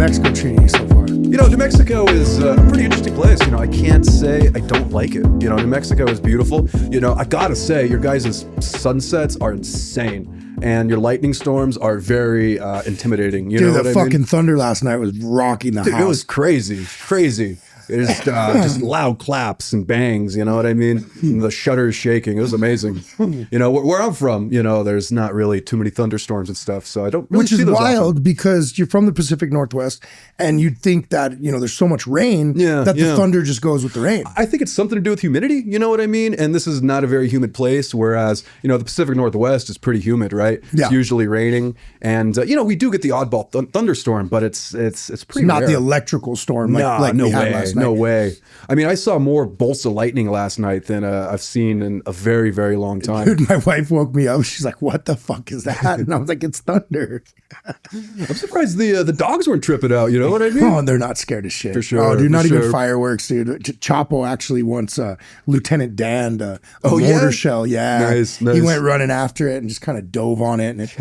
Mexico treating you so far? You know, New Mexico is a pretty interesting place. You know, I can't say I don't like it. You know, New Mexico is beautiful. You know, I gotta say, your guys' sunsets are insane. And your lightning storms are very intimidating. You know what I mean? Dude, the fucking thunder last night was rocking the house. It was crazy, crazy. It is just loud claps and bangs, you know what I mean? And the shutters shaking. It was amazing. You know, where I'm from, you know, there's not really too many thunderstorms and stuff, so I don't really see those Which is wild often. because you're from the Pacific Northwest and you'd think that, you know, there's so much rain that the thunder just goes with the rain. I think it's something to do with humidity, you know what I mean? And this is not a very humid place, whereas, you know, the Pacific Northwest is pretty humid, right? Yeah. It's usually raining. And, you know, we do get the oddball thunderstorm, but it's pretty It's not rare. the electrical storm like no we had way, last night. no way. I mean, I saw more bolts of lightning last night than I've seen in a very, very long time. Dude, my wife woke me up. She's like, what the fuck is that? And I was like, it's thunder. I'm surprised the dogs weren't tripping out, you know what I mean? Oh, they're not scared of shit. For sure, Oh, dude, for not even sure. fireworks, dude. Chapo actually wants Lieutenant Dan a mortar shell. Yeah. Nice. He went running after it and just kind of dove on it and it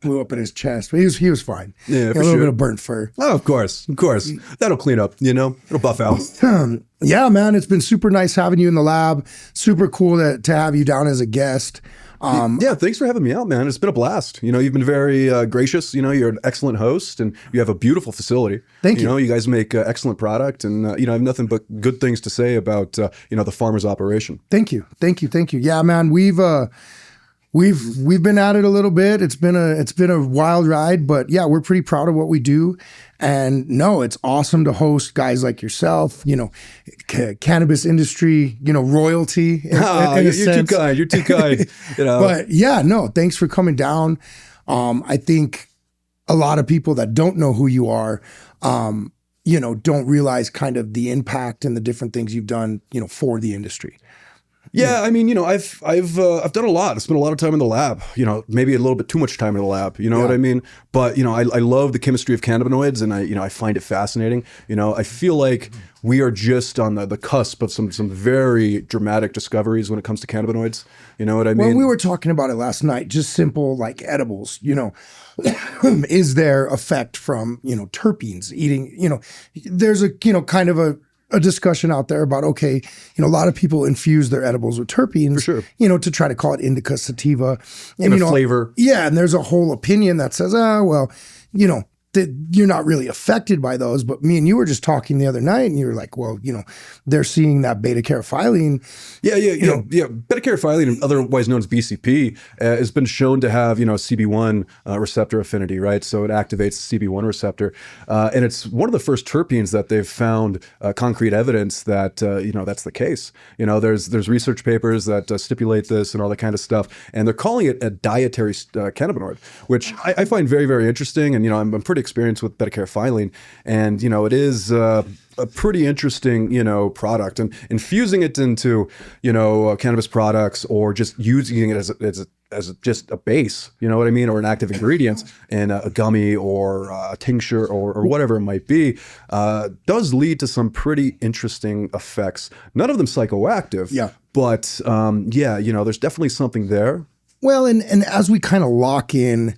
blew up in his chest. But he was fine. Yeah, He had for a little sure. bit of burnt fur. Oh, of course. That'll clean up, you know? It'll buff out. Yeah, man, it's been super nice having you in the lab. Super cool to have you down as a guest. Yeah, thanks for having me out, man. It's been a blast. You know, you've been very gracious. You know, you're an excellent host, and you have a beautiful facility. Thank you. You know, you guys make excellent product, and you know, I have nothing but good things to say about you know, the farmer's operation. Thank you. Yeah, man, we've been at it a little bit. It's been a wild ride, but yeah, we're pretty proud of what we do. And no, it's awesome to host guys like yourself, you know, cannabis industry, you know, royalty. You're too kind. You're too kind. You know, But yeah, no, thanks for coming down. I think a lot of people that don't know who you are, you know, don't realize kind of the impact and the different things you've done, you know, for the industry. yeah, I mean, you know, I've done a lot. I spent a lot of time in the lab. You know, maybe a little bit too much time in the lab. You know what I mean? But you know, I love the chemistry of cannabinoids, and I find it fascinating. You know, I feel like we are just on the cusp of some very dramatic discoveries when it comes to cannabinoids. You know what I mean? Well, we were talking about it last night, just simple like edibles, you know, is there effect from, you know, terpenes eating, you know, there's a, you know, kind of a discussion out there about, okay, you know, a lot of people infuse their edibles with terpenes, For sure. you know, to try to call it indica sativa. And, Give it you know, flavor. Yeah. And there's a whole opinion that says, well, you know, that you're not really affected by those. But me and you were just talking the other night and you were like, well, you know, they're seeing that beta-caryophyllene. Yeah. Beta-caryophyllene, otherwise known as BCP, has been shown to have, you know, CB1 receptor affinity, right? So it activates the CB1 receptor, and it's one of the first terpenes that they've found concrete evidence that you know, that's the case. You know, there's research papers that stipulate this and all that kind of stuff, and they're calling it a dietary cannabinoid, which I find very, very interesting. And you know, I'm pretty experienced with beta-caryophyllene, and you know, it is a pretty interesting, you know, product, and infusing it into, you know, cannabis products, or just using it as just a base, you know what I mean, or an active ingredient in a gummy or a tincture or whatever it might be, does lead to some pretty interesting effects. None of them psychoactive, but yeah, you know, there's definitely something there. Well, and as we kind of lock in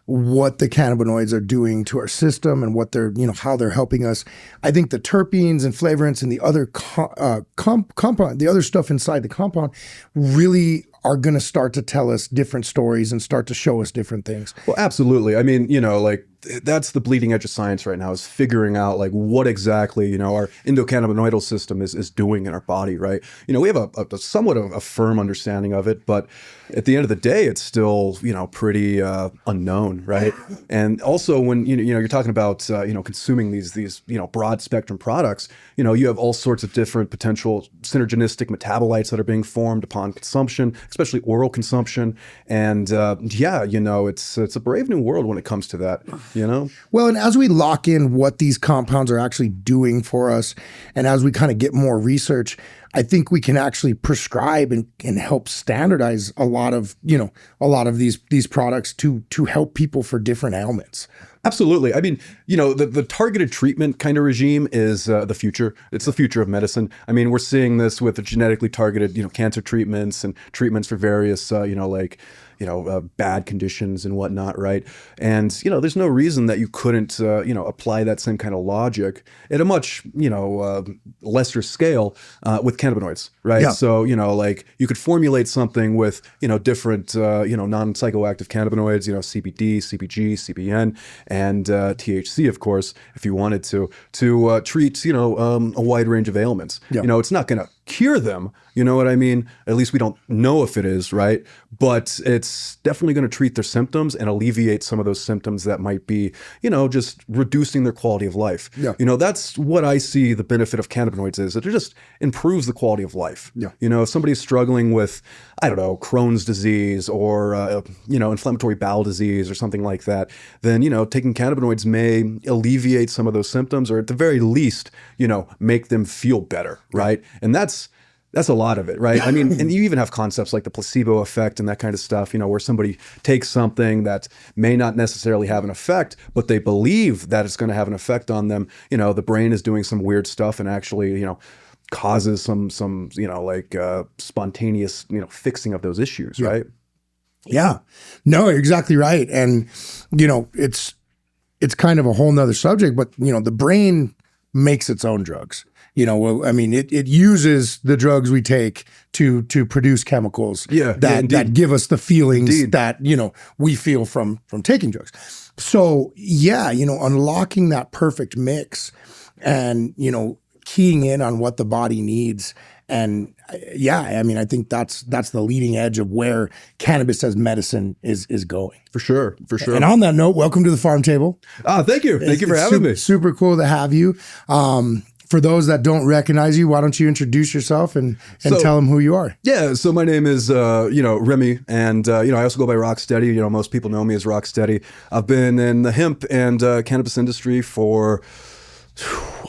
what the cannabinoids are doing to our system and what they're, you know, how they're helping us, I think the terpenes and flavorants and the other compound, the other stuff inside the compound really are going to start to tell us different stories and start to show us different things. Well, absolutely. I mean, you know, like that's the bleeding edge of science right now, is figuring out like what exactly, you know, our endocannabinoidal system is doing in our body, right? You know, we have a somewhat of a firm understanding of it, but at the end of the day, it's still, you know, pretty unknown, right? And also when, you know, you're talking about, you know, consuming these, you know, broad spectrum products, you know, you have all sorts of different potential synergistic metabolites that are being formed upon consumption, especially oral consumption. And yeah, you know, it's a brave new world when it comes to that, you know? Well, and as we lock in what these compounds are actually doing for us, and as we kind of get more research, I think we can actually prescribe and help standardize a lot of these products to help people for different ailments. Absolutely. I mean, the targeted treatment kind of regime is the future. It's the future of medicine. I mean, we're seeing this with the genetically targeted, cancer treatments and treatments for various, bad conditions and whatnot, right? And, there's no reason that you couldn't, apply that same kind of logic at a much, lesser scale with cannabinoids, right? Yeah. So, you could formulate something with, different, non-psychoactive cannabinoids, CBD, CBG, CBN, and THC, of course, if you wanted to treat, a wide range of ailments. Yeah. It's not going to cure them, you know what I mean? At least we don't know if it is, right? But it's definitely going to treat their symptoms and alleviate some of those symptoms that might be, just reducing their quality of life. Yeah. That's what I see the benefit of cannabinoids is. It just improves the quality of life. Yeah. If somebody's struggling with, I don't know, Crohn's disease or, inflammatory bowel disease or something like that, then, taking cannabinoids may alleviate some of those symptoms or at the very least, make them feel better, right? And that's a lot of it, right? I mean, and you even have concepts like the placebo effect and that kind of stuff, where somebody takes something that may not necessarily have an effect, but they believe that it's going to have an effect on them. The brain is doing some weird stuff and actually, causes some spontaneous, fixing of those issues, right? Yeah, no, exactly right. And, it's kind of a whole nother subject, but, the brain makes its own drugs. It uses the drugs we take to produce chemicals that give us the feelings that, we feel from taking drugs. So unlocking that perfect mix and, keying in on what the body needs. And I think that's the leading edge of where cannabis as medicine is going. For sure. And on that note, welcome to the Pharm Table. Thank you. Thank you for having me. Super cool to have you. For those that don't recognize you, why don't you introduce yourself and tell them who you are? Yeah, so my name is, Remii, and, I also go by RockSteady. Most people know me as RockSteady. I've been in the hemp and cannabis industry for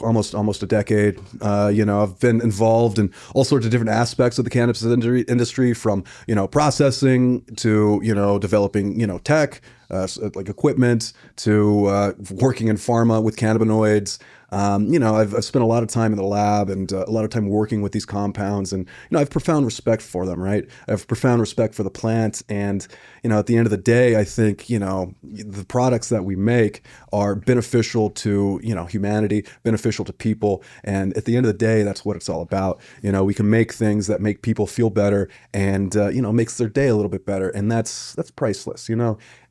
almost a decade. I've been involved in all sorts of different aspects of the cannabis industry from, processing to, developing, tech, like equipment to working in pharma with cannabinoids. I've spent a lot of time in the lab and a lot of time working with these compounds, and I have profound respect for them, right? I have profound respect for the plant, and at the end of the day, I think the products that we make are beneficial to humanity, beneficial to people, and at the end of the day, that's what it's all about. We can make things that make people feel better, and makes their day a little bit better, and that's priceless,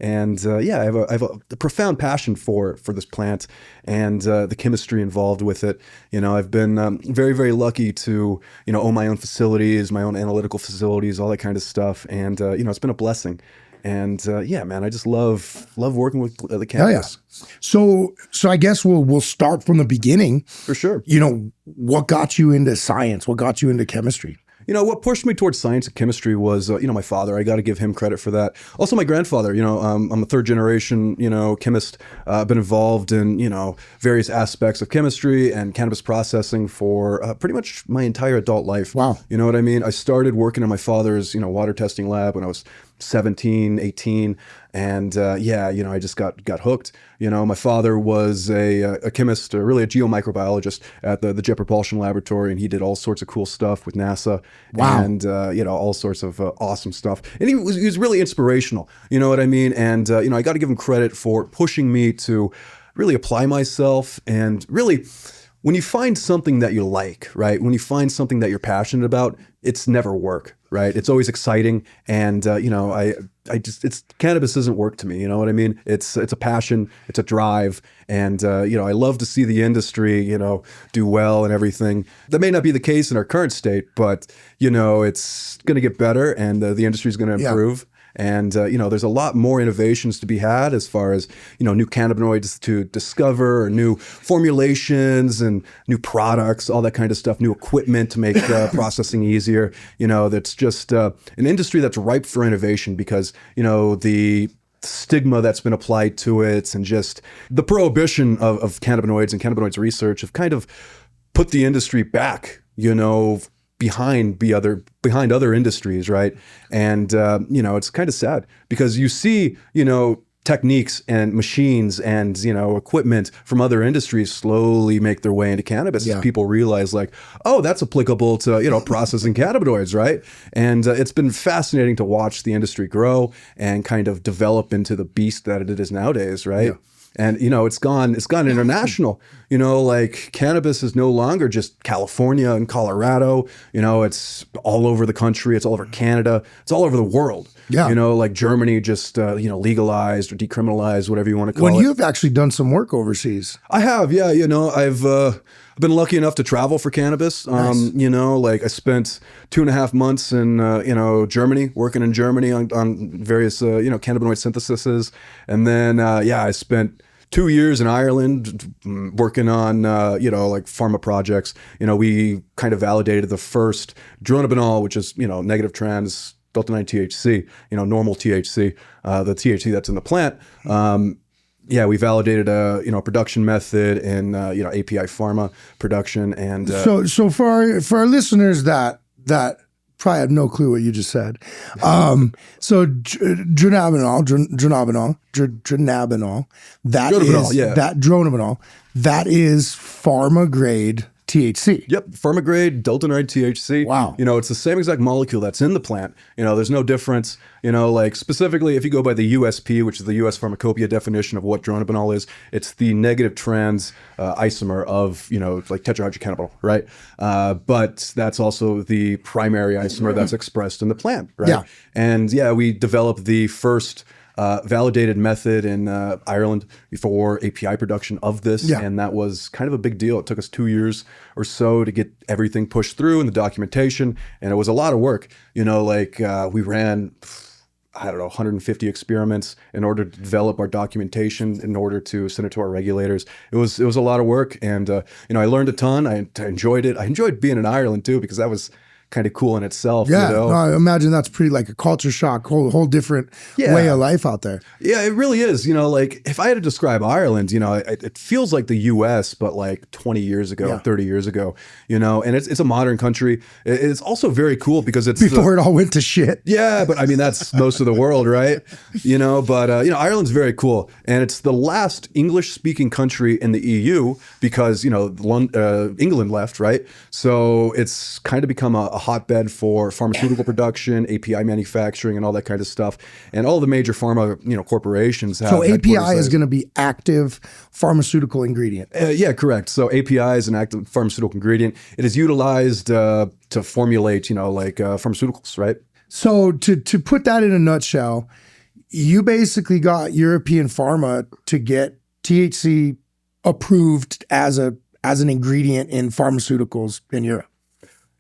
And I have a profound passion for this plant and the chemistry involved with it. I've been very, very lucky to own my own facilities, my own analytical facilities, all that kind of stuff, and it's been a blessing. And man, I just love working with the cannabis. Oh, yeah. So I guess we'll start from the beginning. For sure. What got you into science? What got you into chemistry? What pushed me towards science and chemistry was, my father. I got to give him credit for that. Also, my grandfather. I'm a third generation, chemist. I've been involved in, various aspects of chemistry and cannabis processing for pretty much my entire adult life. Wow. You know what I mean? I started working in my father's, water testing lab when I was 17, 18. And I just got hooked. My father was a chemist, really a geomicrobiologist at the Jet Propulsion Laboratory, and he did all sorts of cool stuff with NASA. Wow. And all sorts of awesome stuff. And he was really inspirational. You know what I mean? And I got to give him credit for pushing me to really apply myself. And really, when you find something that you like, right? When you find something that you're passionate about, it's never work, right? It's always exciting. And cannabis isn't work to me. You know what I mean? It's a passion, it's a drive. And, I love to see the industry, do well and everything. That may not be the case in our current state, but, it's going to get better and the industry is going to improve. And, there's a lot more innovations to be had as far as, new cannabinoids to discover, or new formulations and new products, all that kind of stuff, new equipment to make processing easier. That's just an industry that's ripe for innovation because, the stigma that's been applied to it and just the prohibition of cannabinoids and cannabinoids research have kind of put the industry back, behind other industries, right? And you know, it's kind of sad because you see, you know, techniques and machines and, you know, equipment from other industries slowly make their way into cannabis as people realize like, oh, that's applicable to, you know, processing cannabinoids, right? And it's been fascinating to watch the industry grow and kind of develop into the beast that it is nowadays, right? And, you know, it's gone international. You know, like cannabis is no longer just California and Colorado. You know, it's all over the country. It's all over Canada. It's all over the world. Yeah. You know, like Germany just, you know, legalized or decriminalized, whatever you want to call it. Well, you've actually done some work overseas. I have, yeah. You know, I've been lucky enough to travel for cannabis. Nice. You know, like I spent 2.5 months in, you know, Germany, working in Germany on various, you know, cannabinoid syntheses. And then, yeah, I spent 2 years in Ireland working on, you know, like pharma projects. You know, we kind of validated the first dronabinol, which is, you know, negative trans Δ9 THC, you know, normal THC, the THC that's in the plant. Yeah, we validated a, you know, production method in, you know, API pharma production. And so for our listeners that probably have no clue what you just said. So dronabinol, that is pharma grade THC. Yep, pharma-grade Δ9 THC. Wow. You know, it's the same exact molecule that's in the plant. You know, there's no difference. You know, like specifically if you go by the USP, which is the US Pharmacopoeia definition of what dronabinol is, it's the negative trans isomer of, you know, like tetrahydrocannabinol, right? But that's also the primary isomer that's expressed in the plant, right? Yeah. And yeah, we developed the first validated method in Ireland for API production of this. And that was kind of a big deal. It took us 2 years or so to get everything pushed through in the documentation. And it was a lot of work. You know, like we ran, I don't know, 150 experiments in order to develop our documentation in order to send it to our regulators. It was a lot of work. And, you know, I learned a ton. I enjoyed it. I enjoyed being in Ireland too, because that was kind of cool in itself. Yeah, you know? No, I imagine that's pretty like a culture shock, whole different way of life out there. Yeah, it really is. You know, like if I had to describe Ireland, you know, it feels like the US, but like 20 years ago, 30 years ago, you know, and it's a modern country. It's also very cool because it's before it all went to shit. Yeah, but I mean, that's most of the world, right? You know, but, you know, Ireland's very cool. And it's the last English speaking country in the EU because, you know, England left, right? So it's kind of become a hotbed for pharmaceutical production, API manufacturing, and all that kind of stuff. And all the major pharma, you know, corporations have. So API is going to be active pharmaceutical ingredient. Yeah, correct. So API is an active pharmaceutical ingredient. It is utilized to formulate, you know, like pharmaceuticals, right? So to put that in a nutshell, you basically got European pharma to get THC approved as an ingredient in pharmaceuticals in Europe.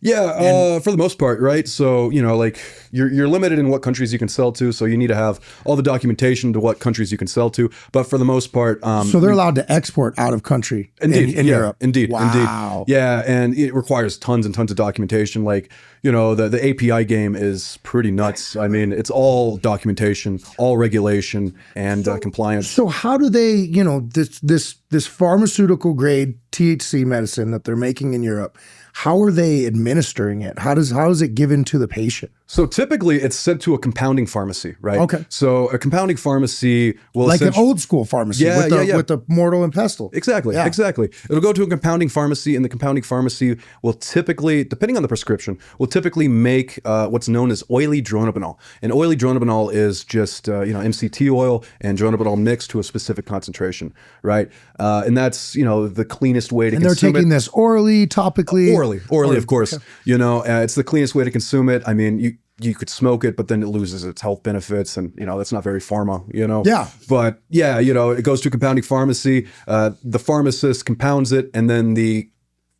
Yeah, for the most part, right? So, you know, like you're limited in what countries you can sell to. So you need to have all the documentation to what countries you can sell to. But for the most part, so they're allowed to export out of country in Europe. Indeed. Wow. Indeed. Yeah. And it requires tons and tons of documentation. Like, you know, the API game is pretty nuts. I mean, it's all documentation, all regulation and compliance. So how do they, you know, this pharmaceutical grade THC medicine that they're making in Europe, how are they administering it? How is it given to the patient? So typically it's sent to a compounding pharmacy, right? Okay. So a compounding pharmacy will like an old school pharmacy with the mortar and pestle. Exactly. It'll go to a compounding pharmacy, and the compounding pharmacy will typically, depending on the prescription, will typically make what's known as oily dronabinol. And oily dronabinol is just you know, MCT oil and dronabinol mixed to a specific concentration, right? And that's, you know, the cleanest way to consume it. And they're taking this orally, topically? Orally, of course. Okay. You know, it's the cleanest way to consume it. I mean, you could smoke it, but then it loses its health benefits, and you know that's not very pharma, you know. Yeah. But yeah, you know, it goes to a compounding pharmacy. The pharmacist compounds it, and then the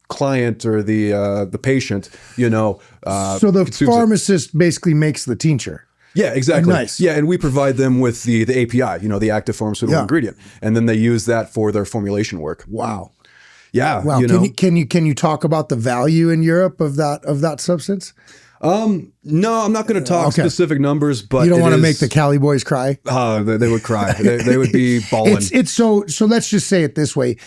client or the patient, you know. So the pharmacist basically makes the tincture. Yeah, exactly. Nice. Yeah, and we provide them with the API, you know, the active pharmaceutical ingredient, and then they use that for their formulation work. Wow. Yeah. Wow. You know? Can you talk about the value in Europe of that substance? No, I'm not going to talk specific numbers, but you don't want to make the Cali boys cry. They would cry. they would be bawling. It's so let's just say it this way.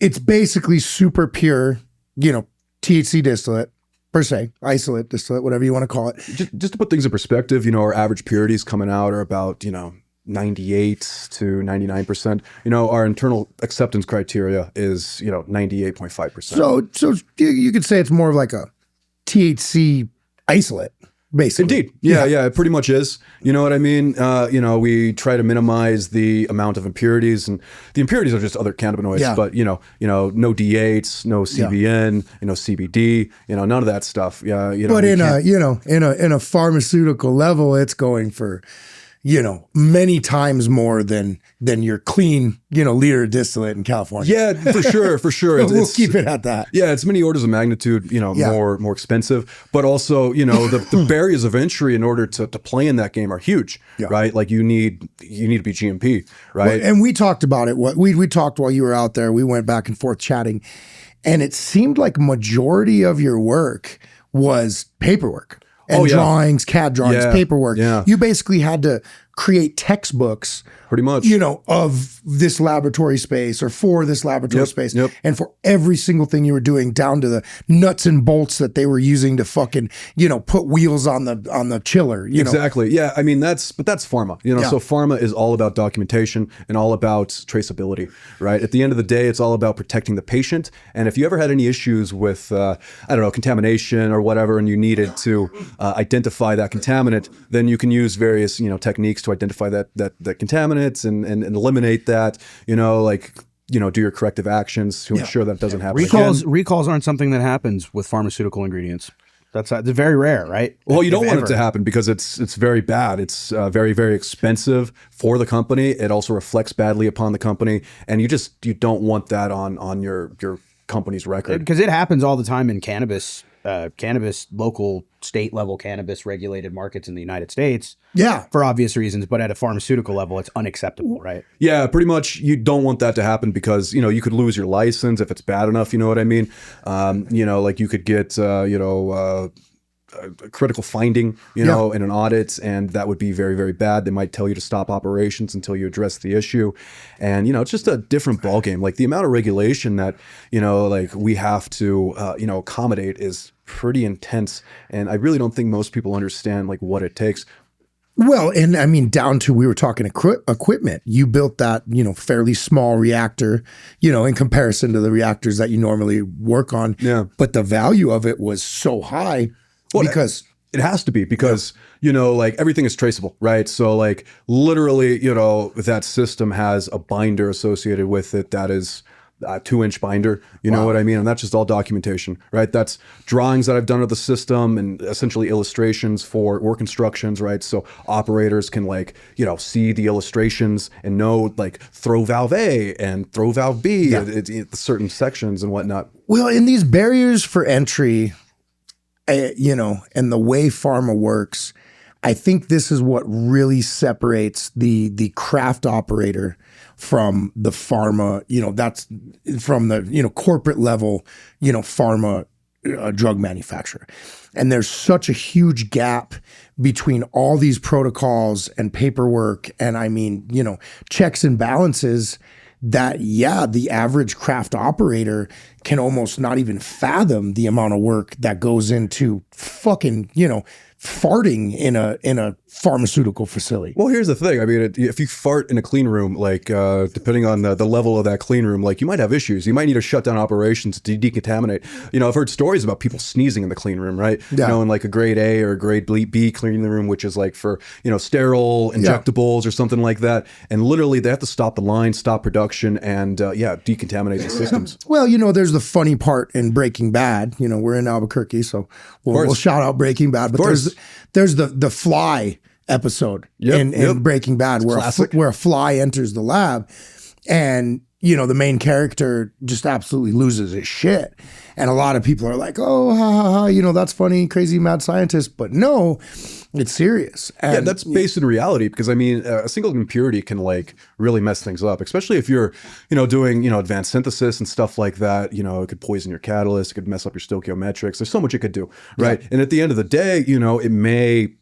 It's basically super pure, you know, THC distillate per se, isolate, distillate, whatever you want to call it. Just to put things in perspective, our average purities coming out are about, 98 to 99%. Our internal acceptance criteria is, 98.5%. So you could say it's more of like a THC isolate, basically. Indeed. Yeah, it pretty much is. You know what I mean? We try to minimize the amount of impurities, and the impurities are just other cannabinoids, but no D8s, no CBN, CBD, none of that stuff. Yeah. But in a pharmaceutical level, it's going for many times more than your clean, liter distillate in California. Yeah, for sure. We'll keep it at that. Yeah, it's many orders of magnitude, more expensive, but also, the barriers of entry in order to play in that game are huge, right? Like you need to be GMP, right? Well, and we talked about it. We talked while you were out there. We went back and forth chatting, and it seemed like majority of your work was paperwork. And drawings, CAD drawings, paperwork. Yeah. You basically had to create textbooks, pretty much, of this laboratory space or for this laboratory space. And for every single thing you were doing, down to the nuts and bolts that they were using to fucking, put wheels on the chiller. Exactly. Yeah. I mean, that's pharma, so pharma is all about documentation and all about traceability, right? At the end of the day, it's all about protecting the patient. And if you ever had any issues with, contamination or whatever, and you needed to identify that contaminant, then you can use various, techniques to identify that contaminants and eliminate that, do your corrective actions to ensure that it doesn't happen. Recalls aren't something that happens with pharmaceutical ingredients. That's very rare, right? Well, you don't want it to happen because it's very bad. It's very, very expensive for the company. It also reflects badly upon the company, and you don't want that on your company's record. Because it happens all the time in cannabis, local state level cannabis regulated markets in the United States. Yeah. For obvious reasons, but at a pharmaceutical level, it's unacceptable, right? Yeah, pretty much. You don't want that to happen because, you could lose your license if it's bad enough, you know what I mean? Like you could get, a critical finding, in an audit, and that would be very, very bad. They might tell you to stop operations until you address the issue. And, it's just a different ballgame. Like the amount of regulation that, we have to, accommodate is pretty intense. And I really don't think most people understand what it takes. Well, and I mean, down to, we were talking equipment. You built that, fairly small reactor, in comparison to the reactors that you normally work on. Yeah. But the value of it was so high. Well, because it has to be because, everything is traceable, right? So literally, that system has a binder associated with it that is a 2-inch binder, you know what I mean? And that's just all documentation, right? That's drawings that I've done of the system and essentially illustrations for work instructions, right? So operators can see the illustrations and know throw valve A and throw valve B at certain sections and whatnot. Well, in these barriers for entry, and the way pharma works, I think this is what really separates the craft operator from the pharma, that's from the, corporate level, pharma drug manufacturer. And there's such a huge gap between all these protocols and paperwork and checks and balances that, the average craft operator can almost not even fathom the amount of work that goes into fucking, farting in a pharmaceutical facility. Well, here's the thing. I mean, if you fart in a clean room, depending on the level of that clean room, you might have issues. You might need to shut down operations to decontaminate. I've heard stories about people sneezing in the clean room, right? Yeah. In a grade A or a grade B clean room, which is for, sterile injectables or something like that. And literally they have to stop the line, stop production and decontaminate the systems. Well, there's the funny part in Breaking Bad. We're in Albuquerque, so we'll shout out Breaking Bad. But there's the fly episode in Breaking Bad where a fly enters the lab and the main character just absolutely loses his shit. And a lot of people are like, oh, ha, ha, ha, that's funny, crazy mad scientist. But no, it's serious. And, that's based in reality because, a single impurity can really mess things up, especially if you're, doing, advanced synthesis and stuff like that. It could poison your catalyst, it could mess up your stoichiometrics. There's so much it could do, right? Yeah. And at the end of the day, it may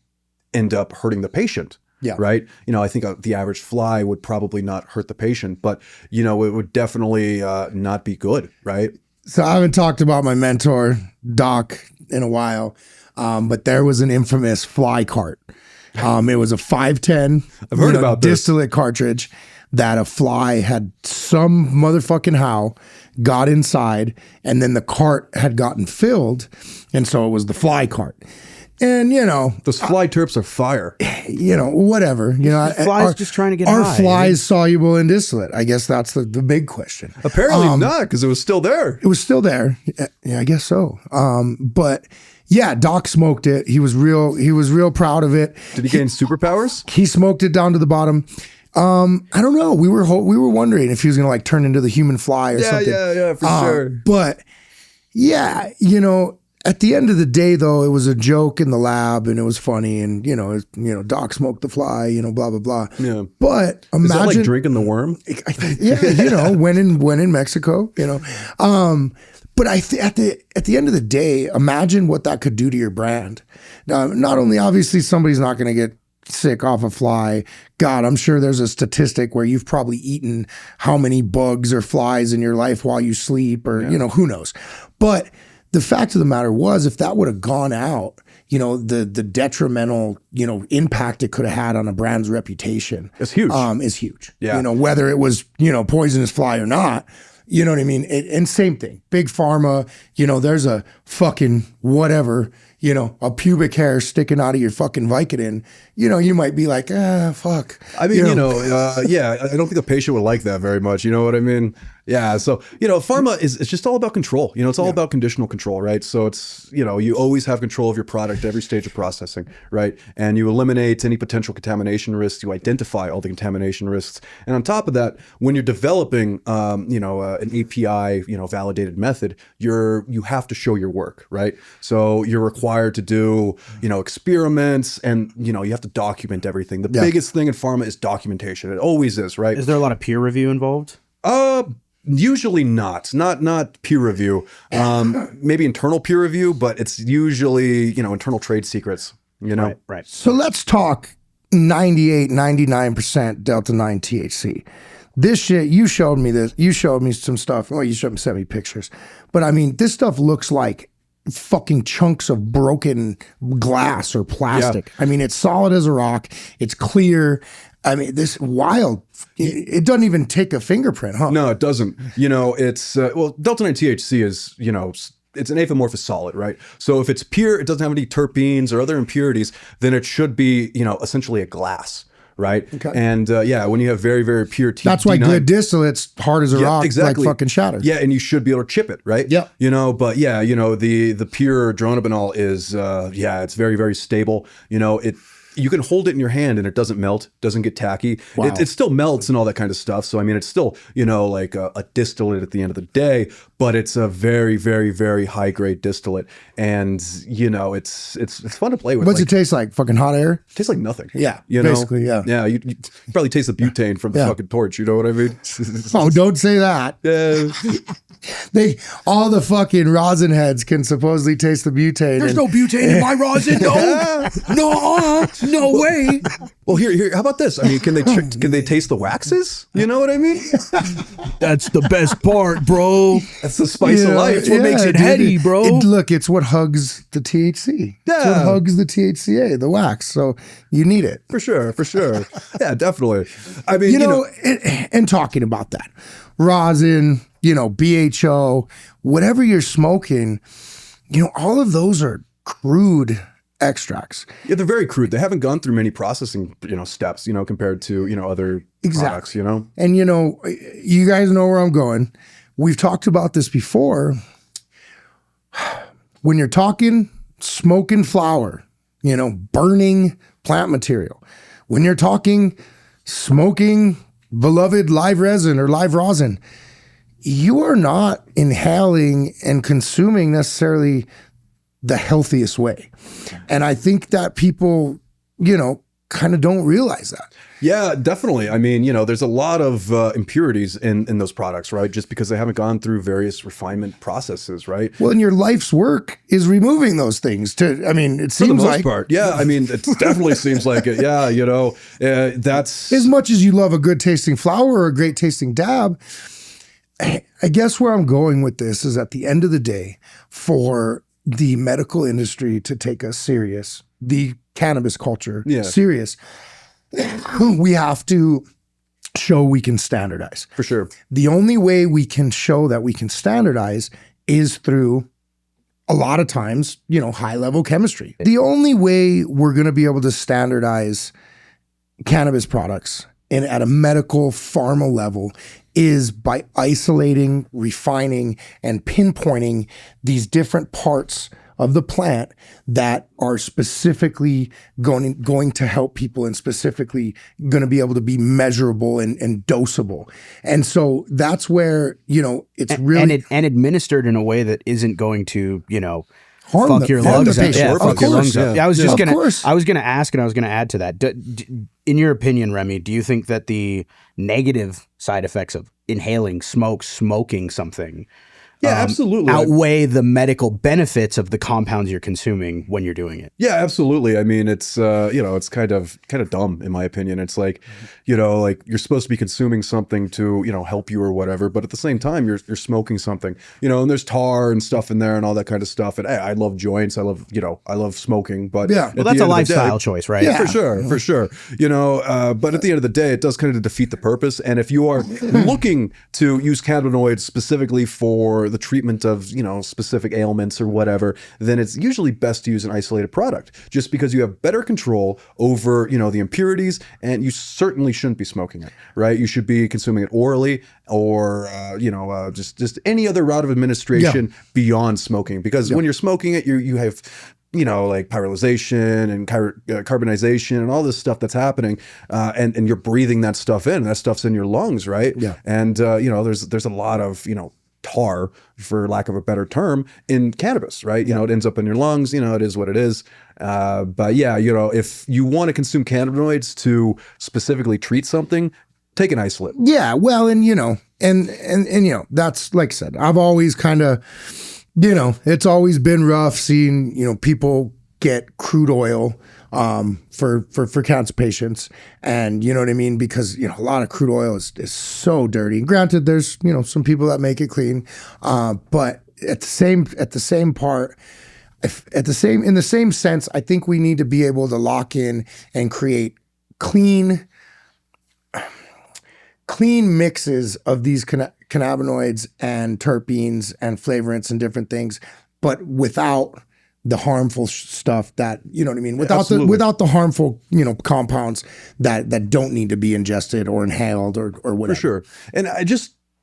end up hurting the patient. Yeah. Right. I think the average fly would probably not hurt the patient, but, it would definitely not be good. Right. So I haven't talked about my mentor, Doc, in a while. But there was an infamous fly cart. It was a 510 I've heard about this. distillate cartridge that a fly had some motherfucking how got inside, and then the cart had gotten filled, and so it was the fly cart. And those fly terps are fire. Whatever. Flies just trying to get are high. flies soluble in distillate? I guess that's the big question. Apparently not, because it was still there. It was still there. Yeah, I guess so. But yeah, Doc smoked it. He was real proud of it. Did he gain superpowers? He smoked it down to the bottom. I don't know. We were wondering if he was gonna turn into the human fly or something. Yeah, for sure. But yeah, at the end of the day, though, it was a joke in the lab, and it was funny, and Doc smoked the fly, blah blah blah. Yeah. But Is that imagine like drinking the worm? yeah, when in Mexico, But at the end of the day, imagine what that could do to your brand. Now, not only obviously somebody's not going to get sick off a fly. God, I'm sure there's a statistic where you've probably eaten how many bugs or flies in your life while you sleep, or who knows. But the fact of the matter was, if that would have gone out, the detrimental, impact it could have had on a brand's reputation It's huge. Is huge. Yeah. Whether it was, poisonous fly or not, you know what I mean? And same thing, big pharma, there's a fucking whatever, a pubic hair sticking out of your fucking Vicodin, you might be like, fuck. I mean, yeah, I don't think a patient would like that very much. You know what I mean? Yeah. So, pharma it's just all about control. It's all about conditional control, right? So it's, you always have control of your product at every stage of processing, right? And you eliminate any potential contamination risks. You identify all the contamination risks. And on top of that, when you're developing, an API, validated method, you have to show your work, right? So you're required to do, experiments, and, you have to document everything. The biggest thing in pharma is documentation. It always is, right? Is there a lot of peer review involved? Usually not peer review. Maybe internal peer review, but it's usually, internal trade secrets, Right. So let's talk 99% Delta-9 THC. This shit, you showed me this. You showed me some stuff. Well, sent me pictures. But I mean, this stuff looks like fucking chunks of broken glass or plastic. Yeah. I mean, it's solid as a rock. It's clear. I mean, this wild. It doesn't even take a fingerprint, huh? No, it doesn't. It's Delta-9 THC is, it's an amorphous solid, right? So if it's pure, it doesn't have any terpenes or other impurities, then it should be, essentially a glass. Right. Okay. And when you have very, very pure THC, that's why good distillate's hard as a rock, exactly. like fucking shatters. Yeah, and you should be able to chip it, right? Yeah. But the pure dronabinol is it's very, very stable. You can hold it in your hand and it doesn't melt, doesn't get tacky. Wow. It still melts and all that kind of stuff. So, I mean, it's still, like a distillate at the end of the day, but it's a very, very, very high grade distillate. And, it's fun to play with. What's it taste like? Fucking hot air? It tastes like nothing. Yeah, You know? basically, yeah. Yeah, you probably taste the butane from the fucking torch. You know what I mean? Oh, don't say that. Yeah. All the fucking rosin heads can supposedly taste the butane. There's no butane in my rosin. No way. Well, here. How about this? I mean, can they taste the waxes? You know what I mean? That's the best part, bro. That's the spice of life. It's what makes it heady, bro. It's what hugs the THC. It's what hugs the THCA, the wax. So you need it. For sure. Yeah, definitely. I mean, and talking about that, rosin, BHO, whatever you're smoking, all of those are crude extracts. Yeah, they're very crude. They haven't gone through many processing, steps, compared to, other products, And, you guys know where I'm going. We've talked about this before. When you're talking smoking flower, burning plant material, when you're talking smoking beloved live resin or live rosin, you are not inhaling and consuming necessarily the healthiest way. And I think that people, kind of don't realize that. Yeah, definitely. I mean, there's a lot of impurities in those products, right? Just because they haven't gone through various refinement processes, right? Well, and your life's work is removing those things it seems For the most like. part. Yeah, I mean, it definitely seems like it. Yeah, that's... As much as you love a good tasting flower or a great tasting dab, I guess where I'm going with this is at the end of the day, for the medical industry to take us serious, the cannabis culture serious, we have to show we can standardize. For sure. The only way we can show that we can standardize is through a lot of times, high level chemistry. The only way we're going to be able to standardize cannabis products at a medical pharma level is by isolating, refining, and pinpointing these different parts of the plant that are specifically going to help people and specifically going to be able to be measurable and dosable. And so that's where, it's really... And administered in a way that isn't going to, harm fuck your lungs up. patient. Yeah, fuck your lungs up. Yeah, I was going to ask and I was going to add to that. In your opinion, Remy, do you think that the negative side effects of inhaling, smoking something absolutely outweigh the medical benefits of the compounds you're consuming when you're doing it? Yeah, absolutely. I mean, it's it's kind of dumb in my opinion. It's like, like you're supposed to be consuming something to, help you or whatever, but at the same time you're smoking something, and there's tar and stuff in there and all that kind of stuff. And hey, I love joints. I love smoking, but well, that's a lifestyle choice, right? Yeah, for sure. But at the end of the day, it does kind of defeat the purpose. And if you are looking to use cannabinoids specifically for the treatment of, specific ailments or whatever, then it's usually best to use an isolated product just because you have better control over, the impurities, and you certainly shouldn't be smoking it, right? You should be consuming it orally or, just any other route of administration beyond smoking, because when you're smoking it, you have like pyrolyzation and carbonization and all this stuff that's happening, and you're breathing that stuff in. That stuff's in your lungs, right? Yeah. And there's a lot of tar, for lack of a better term, in cannabis, right? It ends up in your lungs. It is what it is. But yeah, if you want to consume cannabinoids to specifically treat something, take an isolate. Yeah, well, and that's, like I said, I've always kind of, it's always been rough seeing, people get crude oil for cancer patients, and you know what I mean, because a lot of crude oil is so dirty. Granted, there's some people that make it clean, but in the same sense, I think we need to be able to lock in and create clean mixes of these cannabinoids and terpenes and flavorants and different things, but without the harmful stuff that, what I mean? Without the harmful, compounds that don't need to be ingested or inhaled or whatever. For sure. And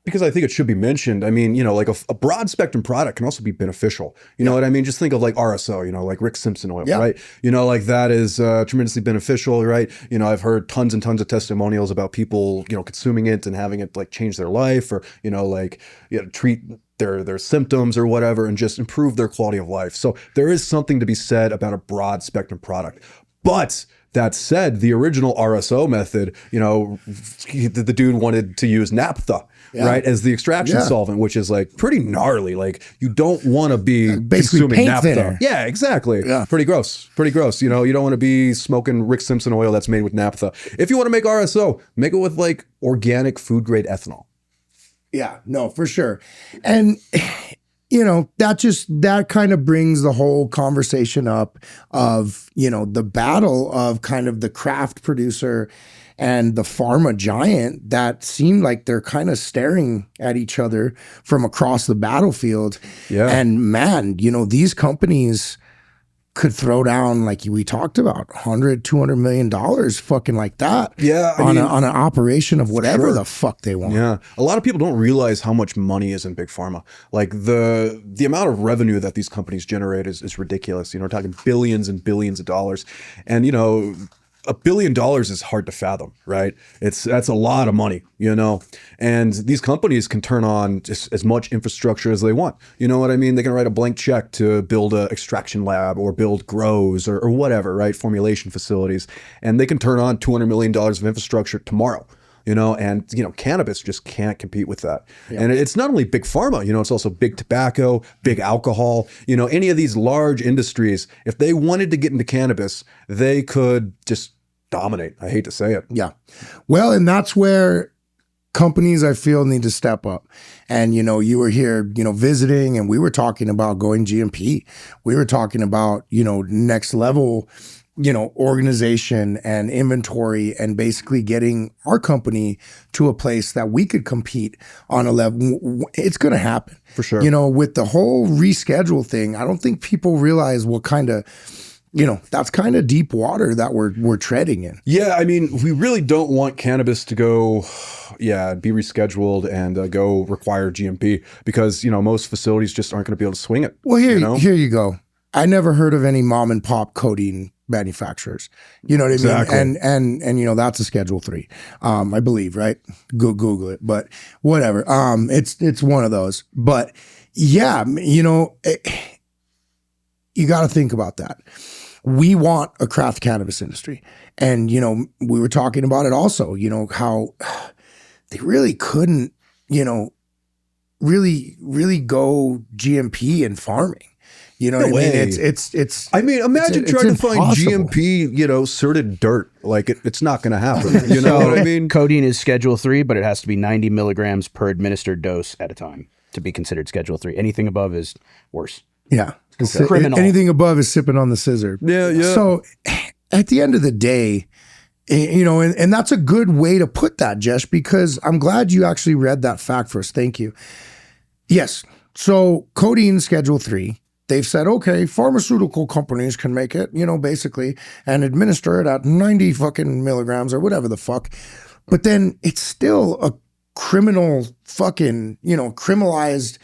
because I think it should be mentioned, I mean, like a broad spectrum product can also be beneficial. You know what I mean? Just think of like RSO, like Rick Simpson oil, right? Like that is tremendously beneficial, right? I've heard tons and tons of testimonials about people, consuming it and having it like change their life or, treat their symptoms or whatever and just improve their quality of life. So there is something to be said about a broad spectrum product. But that said, the original RSO method, the dude wanted to use naphtha, right, as the extraction solvent, which is like pretty gnarly. Like you don't want to be consuming naphtha. Thinner. Yeah, exactly. Yeah. Pretty gross. You don't want to be smoking Rick Simpson oil that's made with naphtha. If you want to make RSO, make it with like organic food grade ethanol. Yeah, no, for sure. And that kind of brings the whole conversation up of, the battle of kind of the craft producer and the pharma giant that seem like they're kind of staring at each other from across the battlefield. Yeah. And man, these companies could throw down, like we talked about, $100-200 million fucking like that. Yeah, on an operation of whatever the fuck they want. Yeah, a lot of people don't realize how much money is in big pharma. Like the amount of revenue that these companies generate is ridiculous. We're talking billions and billions of dollars, and $1 billion is hard to fathom, right? That's a lot of money, and these companies can turn on just as much infrastructure as they want. You know what I mean? They can write a blank check to build an extraction lab or build grows or whatever, right? Formulation facilities, and they can turn on $200 million of infrastructure tomorrow. And cannabis just can't compete with that. Yeah. And it's not only big pharma, it's also big tobacco, big alcohol, any of these large industries. If they wanted to get into cannabis, they could just dominate. I hate to say it. Yeah. Well, and that's where companies I feel need to step up. And, you were here, visiting, and we were talking about going GMP. We were talking about, next level, organization and inventory, and basically getting our company to a place that we could compete on a level. It's going to happen. For sure. With the whole reschedule thing, I don't think people realize what kind of, that's kind of deep water that we're treading in. Yeah, I mean, we really don't want cannabis to go, be rescheduled and go require GMP, because most facilities just aren't going to be able to swing it. Well, here you go. I never heard of any mom and pop codeine manufacturers. You know what I mean? Exactly. And that's a Schedule 3, I believe, right? Google it, but whatever. It's one of those. But yeah, you got to think about that. We want a craft cannabis industry. And, we were talking about it also, how they really couldn't, really go GMP in farming. You know what I mean? It's. I mean, imagine trying to find GMP, certed dirt. Like it's not going to happen. You know what I mean? Codeine is Schedule 3, but it has to be 90 milligrams per administered dose at a time to be considered Schedule 3. Anything above is worse. Yeah. Criminal. Anything above is sipping on the scissor. Yeah. So at the end of the day, and that's a good way to put that, Jesh, because I'm glad you actually read that fact for us. Thank you. Yes. So codeine Schedule 3, they've said, okay, pharmaceutical companies can make it, basically, and administer it at 90 fucking milligrams or whatever the fuck. But then it's still a criminal fucking, criminalized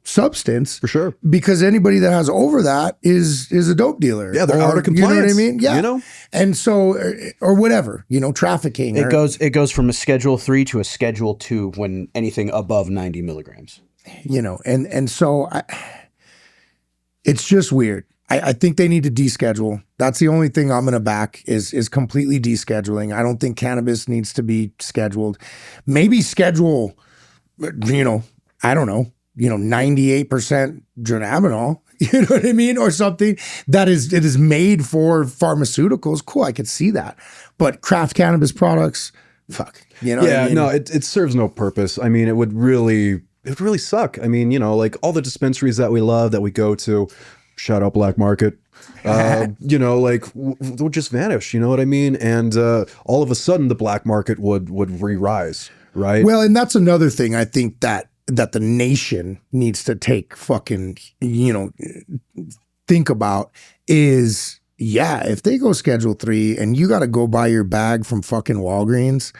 substance. For sure. Because anybody that has over that is a dope dealer. Yeah, they're out of compliance. You know what I mean? Yeah. And so, or whatever, trafficking. It goes from a Schedule 3 to a Schedule 2 when anything above 90 milligrams. And so it's just weird. I think they need to deschedule. That's the only thing I'm going to back is completely descheduling. I don't think cannabis needs to be scheduled. Maybe schedule, I don't know, 98% dronabinol, you know what I mean? Or something it is made for pharmaceuticals. Cool, I could see that. But craft cannabis products, fuck. Yeah, I mean? No, it serves no purpose. I mean, it would really suck. I mean, like all the dispensaries that we love, that we go to, shout out black market, would just vanish, you know what I mean? And all of a sudden the black market would re-rise, right? Well, and that's another thing I think that the nation needs to take fucking, think about is, if they go Schedule 3 and you got to go buy your bag from fucking Walgreens,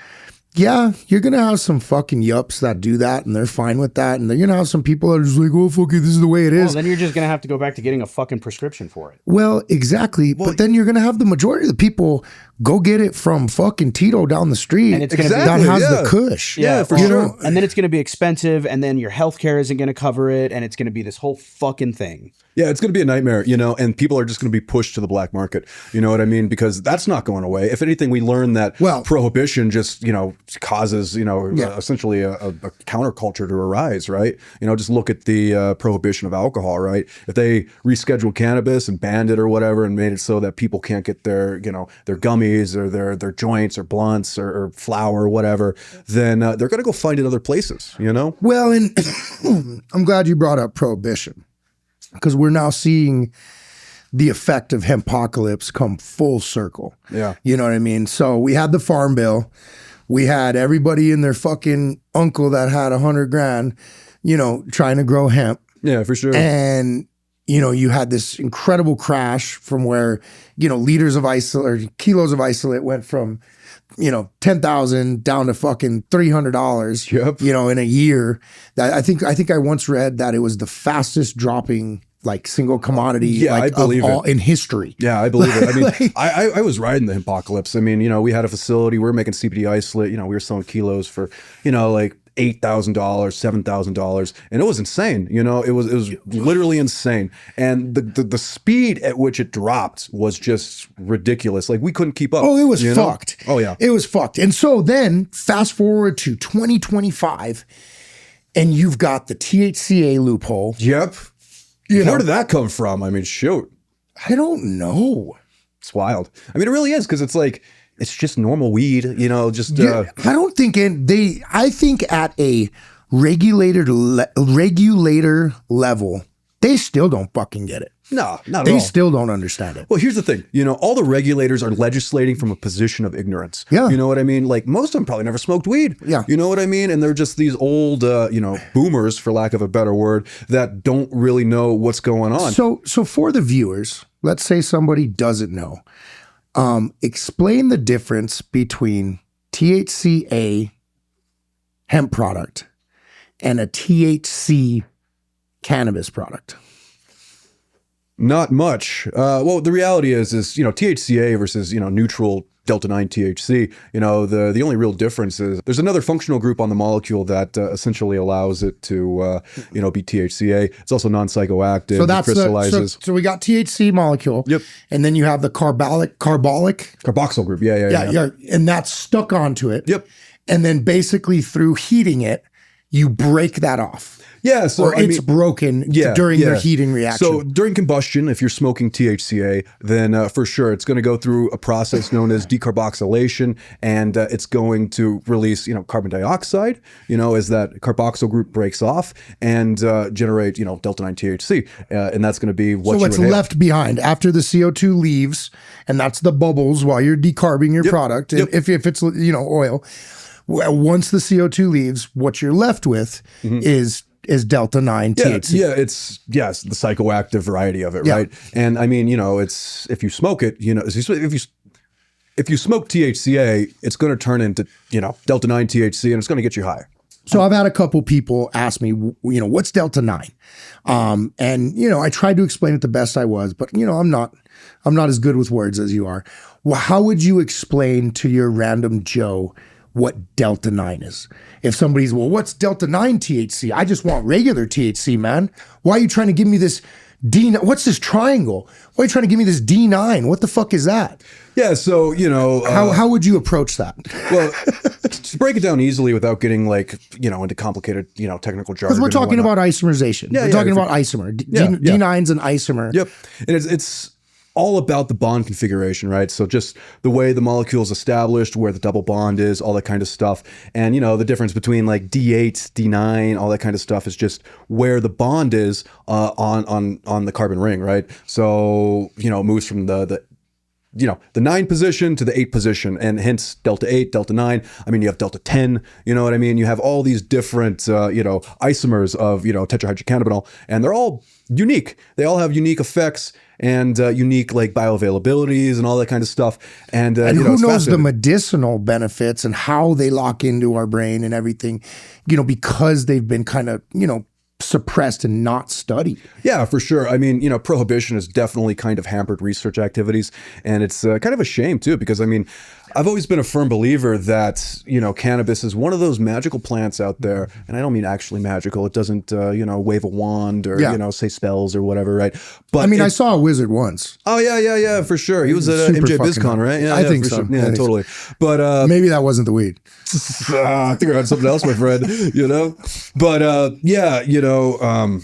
yeah, you're going to have some fucking yups that do that and they're fine with that. And then you're going to have some people that are just like, oh, fuck it, this is the way it is. Well, then you're just going to have to go back to getting a fucking prescription for it. Well, exactly. But then you're going to have the majority of the people go get it from fucking Tito down the street and it's that has the kush. Yeah, for sure. And then it's going to be expensive, and then your healthcare isn't going to cover it, and it's going to be this whole fucking thing. Yeah, it's going to be a nightmare, and people are just going to be pushed to the black market. You know what I mean? Because that's not going away. If anything, we learn that prohibition just, causes, essentially a counterculture to arise, right? Just look at the prohibition of alcohol, right? If they rescheduled cannabis and banned it or whatever and made it so that people can't get their, their gummies or their joints or blunts or flour or whatever, then they're going to go find it other places, Well, and I'm glad you brought up prohibition, because we're now seeing the effect of hempocalypse come full circle. Yeah. You know what I mean? So we had the Farm Bill. We had everybody and their fucking uncle that had 100 grand, trying to grow hemp. Yeah, for sure. And, you had this incredible crash from where, liters of isolate or kilos of isolate went from, 10,000 down to fucking $300, yep. In a year. I think I once read that it was the fastest dropping single commodity I believe it. in history. Yeah, I believe it. I mean, I was riding the apocalypse. I mean, we had a facility, we were making CBD isolate, we were selling kilos for, $8,000, $7,000, and it was insane. It was literally insane. And the speed at which it dropped was just ridiculous. Like we couldn't keep up. Oh, it was fucked. Oh yeah, it was fucked. And so then fast forward to 2025, and you've got the THCA loophole. Yep. Where did that come from? I mean, shoot. I don't know. It's wild. I mean, it really is, because it's like, it's just normal weed, you know, just I don't think I think at a regulator level, they still don't fucking get it. no, not at all. They still don't understand it. Well, here's the thing, you know, all the regulators are legislating from a position of ignorance. Yeah. You know what I mean? Like most of them probably never smoked weed. Yeah. You know what I mean? And they're just these old, you know, boomers, for lack of a better word, that don't really know what's going on. So for the viewers, let's say somebody doesn't know, explain the difference between THCA hemp product and a THC cannabis product. Not much. Well, the reality is, you know, THCA versus, you know, neutral Delta-9 THC, you know, the only real difference is there's another functional group on the molecule that essentially allows it to, you know, be THCA. It's also non-psychoactive. So that's crystallizes. so we got THC molecule. Yep. And then you have the carboxyl group. Yeah. And that's stuck onto it. Yep. And then basically through heating it, you break that off. Yeah, so or it's broken during the heating reaction. So during combustion, if you're smoking THCA, then for sure it's going to go through a process known as decarboxylation, and it's going to release, you know, carbon dioxide, you know, as that carboxyl group breaks off and generate, you know, Delta-9 THC, and that's going to be what. So what's left behind after the CO2 leaves, and that's the bubbles while you're decarbing your product. If it's, you know, oil, once the CO2 leaves, what you're left with is Delta-9 THC. Yeah, it's the psychoactive variety of it, right? And I mean, you know, it's if you smoke it, you know, if you smoke THCA, it's going to turn into, you know, Delta-9 THC, and it's going to get you high. So I've had a couple people ask me, you know, what's Delta-9? And you know, I tried to explain it the best I was, but you know, I'm not as good with words as you are. Well, how would you explain to your random Joe what Delta-9 is? If somebody's, well, what's Delta-9 THC? I just want regular THC, man. Why are you trying to give me this D9? What's this triangle? Why are you trying to give me this D9? What the fuck is that? Yeah, so, you know... how would you approach that? Well, to break it down easily without getting, like, you know, into complicated, you know, technical jargon. Because we're talking about isomerization. We're talking about isomer. D9's an isomer. Yep. And it's all about the bond configuration, right? So just the way the molecule is established, where the double bond is, all that kind of stuff. And, you know, the difference between like D8, D9, all that kind of stuff is just where the bond is on the carbon ring, right? So, you know, it moves from the 9 position to the 8 position, and hence Delta-8, Delta-9. I mean, you have Delta-10, you know what I mean? You have all these different, you know, isomers of, you know, tetrahydrocannabinol, and they're all unique. They all have unique effects and unique like bioavailabilities and all that kind of stuff. And you know, who knows the medicinal benefits and how they lock into our brain and everything, you know, because they've been kind of, you know, suppressed and not studied. Yeah, for sure. I mean, you know, prohibition has definitely kind of hampered research activities, and it's kind of a shame too, because I mean, I've always been a firm believer that, you know, cannabis is one of those magical plants out there, and I don't mean actually magical. It doesn't, you know, wave a wand or, you know, say spells or whatever, right? But I mean, I saw a wizard once. Oh, yeah, for sure. He was at MJ BizCon, right? Yeah, I think so. Sure. Yeah, totally. But maybe that wasn't the weed. I think I had something else, my friend, you know? But yeah, you know,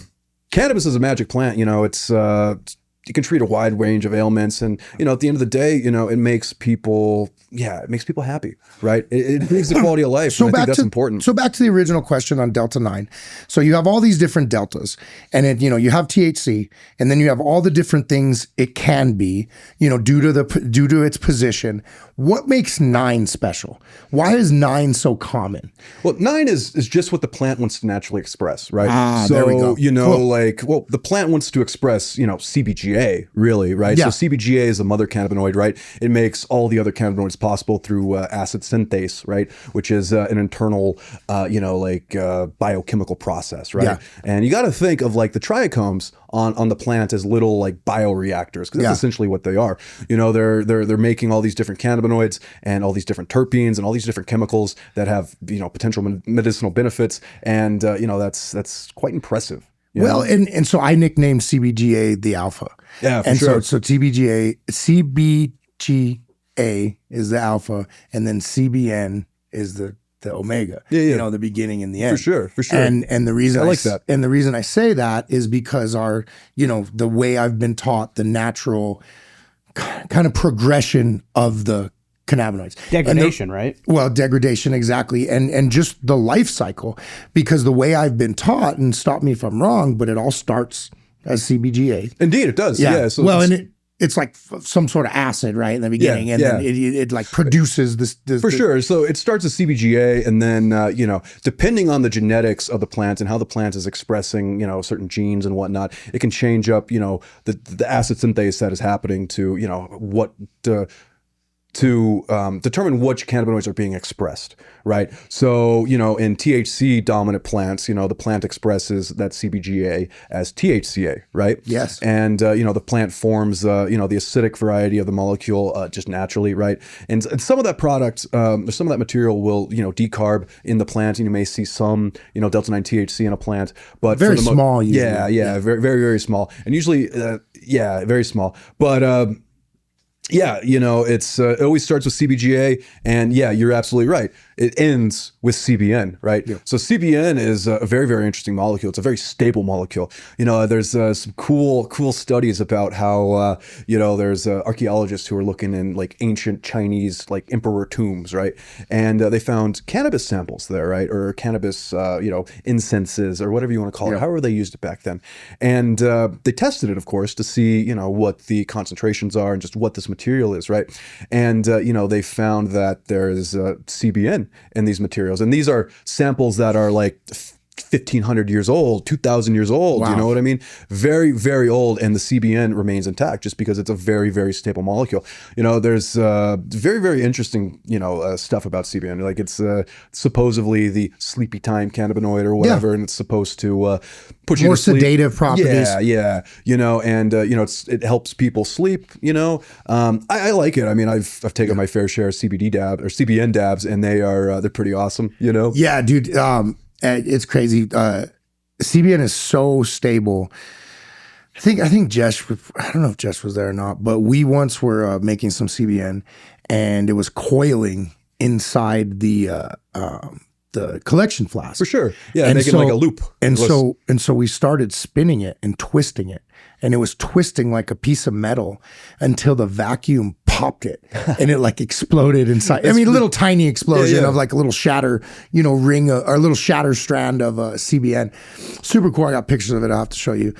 cannabis is a magic plant, you know, it's... it can treat a wide range of ailments, and you know, at the end of the day, you know, it makes people happy, right? It improves the quality of life. So and I think that's important. So back to the original question on Delta-9. So you have all these different deltas, and it, you know, you have THC, and then you have all the different things it can be, you know, due to its position. What makes 9 special? Why is 9 so common? Well, 9 is just what the plant wants to naturally express, right? So, there we go. You know, like, well, the plant wants to express, you know, CBGA, really, right? Yeah. So CBGA is a mother cannabinoid, right? It makes all the other cannabinoids possible through acid synthase, right? Which is an internal, you know, like biochemical process, right? Yeah. And you got to think of like the trichomes on the plant as little like bioreactors, because that's essentially what they are. You know, they're making all these different cannabinoids and all these different terpenes and all these different chemicals that have, you know, potential medicinal benefits, and you know, that's quite impressive. Well, and so I nicknamed CBGA the alpha. Yeah, for and sure. So CBGA is the alpha, and then CBN is the omega. Yeah. You know, the beginning and the end. For sure. And the reason I like that. And the reason I say that is because our, you know, the way I've been taught the natural kind of progression of the cannabinoids. Degradation, right? Well, degradation, exactly. And just the life cycle, because the way I've been taught, and stop me if I'm wrong, but it all starts as CBGA. Indeed, it does. Yeah. So well, and it's like some sort of acid, right, in the beginning, and then it like produces this for sure. So it starts as CBGA, and then depending on the genetics of the plant and how the plant is expressing certain genes and whatnot, it can change up the acid synthase that is happening to what to determine which cannabinoids are being expressed, right? So, in THC dominant plants, the plant expresses that CBGA as THCA, right? Yes. And, the plant forms, the acidic variety of the molecule just naturally, right? And some of that product, some of that material will, decarb in the plant, and you may see some, delta 9 THC in a plant, but very small usually. Yeah, very, very, very small. And usually, very small. But, it always starts with CBGA, and you're absolutely right. It ends with CBN, right? Yeah. So CBN is a very, very interesting molecule. It's a very stable molecule. There's some cool studies about how, there's archaeologists who are looking in like ancient Chinese, like emperor tombs, right? And they found cannabis samples there, right? Or cannabis, incenses or whatever you want to call it, however they used it back then. And they tested it, of course, to see, what the concentrations are and just what this material is, right? And, they found that there's CBN in these materials. And these are samples that are like 1,500 years old, 2,000 years old. Wow. You know what I mean? Very, very old. And the CBN remains intact just because it's a very, very stable molecule. There's very, very interesting, stuff about CBN. Like it's supposedly the sleepy time cannabinoid or whatever. And it's supposed to put you more to sleep. Sedative properties. Yeah. And, it helps people sleep, I like it. I mean, I've taken my fair share of CBD dab or CBN dabs, and they're pretty awesome, Yeah, dude. It's crazy. CBN is so stable. I think Jess, I don't know if Jess was there or not, but we once were making some CBN, and it was coiling inside the collection flask. For sure. Yeah, making like a loop. And so we started spinning it and twisting it. And it was twisting like a piece of metal until the vacuum popped it and it like exploded inside. I mean, a little tiny explosion of like a little shatter, ring or a little shatter strand of CBN. Super cool. I got pictures of it. I'll have to show you.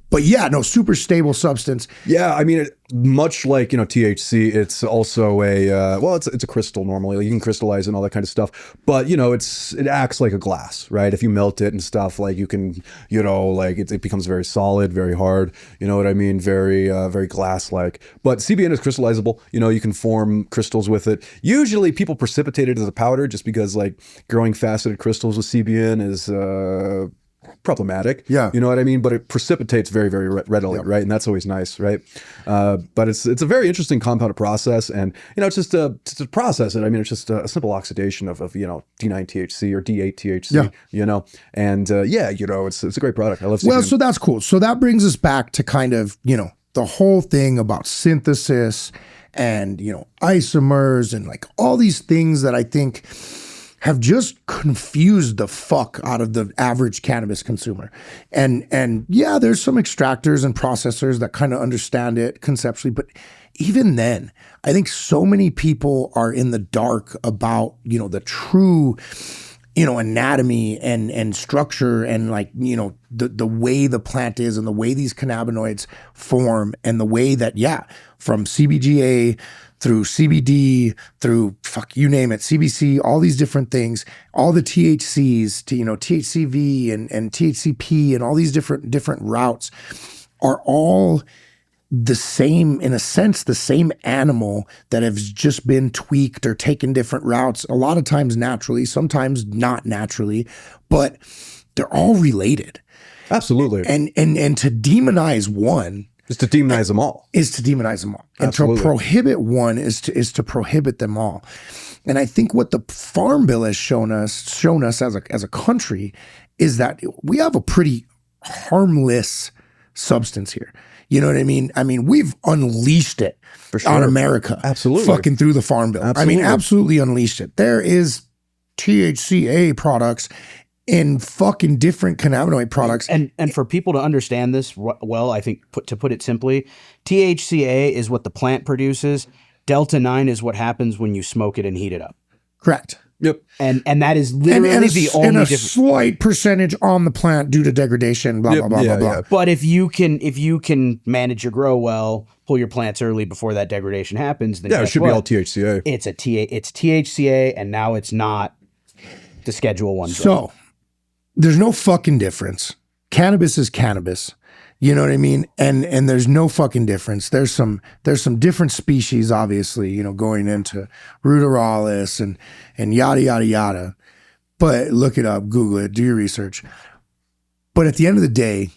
But super stable substance. Yeah, I mean, much like THC, it's also it's a crystal normally. Like you can crystallize and all that kind of stuff. But it acts like a glass, right? If you melt it and stuff, like you can, it becomes very solid, very hard. You know what I mean? Very, very glass-like. But CBN is crystallizable. You can form crystals with it. Usually, people precipitate it as a powder, just because like growing faceted crystals with CBN is problematic. Yeah. You know what I mean? But it precipitates very, very readily, right? And that's always nice, right? But it's a very interesting compound to process. And, it's just to process it. I mean, it's just a simple oxidation of D9 THC or D8 THC, And it's a great product. I love CBN. Well, so that's cool. So that brings us back to kind of, the whole thing about synthesis and, isomers and like all these things that I think have just confused the fuck out of the average cannabis consumer. And there's some extractors and processors that kind of understand it conceptually, but even then, I think so many people are in the dark about, the true, anatomy and structure and like, the way the plant is and the way these cannabinoids form and the way that, from CBGA through CBD, through you name it, CBC, all these different things, all the THCs to, THCV and THCP and all these different routes are all the same, in a sense, the same animal that has just been tweaked or taken different routes, a lot of times naturally, sometimes not naturally, but they're all related. Absolutely. And to demonize one is to demonize them all. And to prohibit one is to prohibit them all. And I think what the Farm Bill has shown us as a country is that we have a pretty harmless substance here. You know what I mean? I mean, we've unleashed it on America. Absolutely. Fucking through the Farm Bill. Absolutely. I mean, absolutely unleashed it. There is THCA products in fucking different cannabinoid products. And for people to understand this well, I think to put it simply, THCA is what the plant produces. Delta-9 is what happens when you smoke it and heat it up. Correct. Yep. And that is literally the only and a difference. slight percentage on the plant due to degradation, blah, Yep. blah, blah, Yeah, blah, blah. yeah. But if you can manage your grow well, pull your plants early before that degradation happens, then Yeah, it guess should what? be all THCA. It's THCA, and now it's not the Schedule 1 drug. So there's no fucking difference. Cannabis is cannabis. You know what I mean? And there's no fucking difference. There's some different species, obviously, you know, going into ruderalis and yada, yada, yada. But look it up, Google it, do your research. But at the end of the day,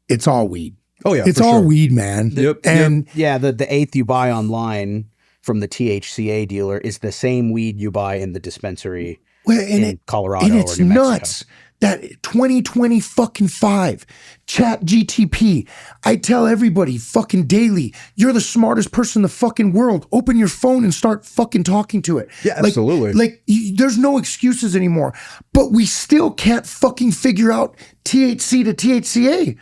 it's all weed. Oh yeah, It's for all sure. weed, man. Yep. And Yeah, the eighth you buy online from the THCA dealer is the same weed you buy in the dispensary in Colorado and or it's New Mexico. nuts that 2020 fucking 5 chat GTP. I tell everybody fucking daily, you're the smartest person in the fucking world. Open your phone and start fucking talking to it. Yeah, absolutely. There's no excuses anymore, but we still can't fucking figure out THC to THCA.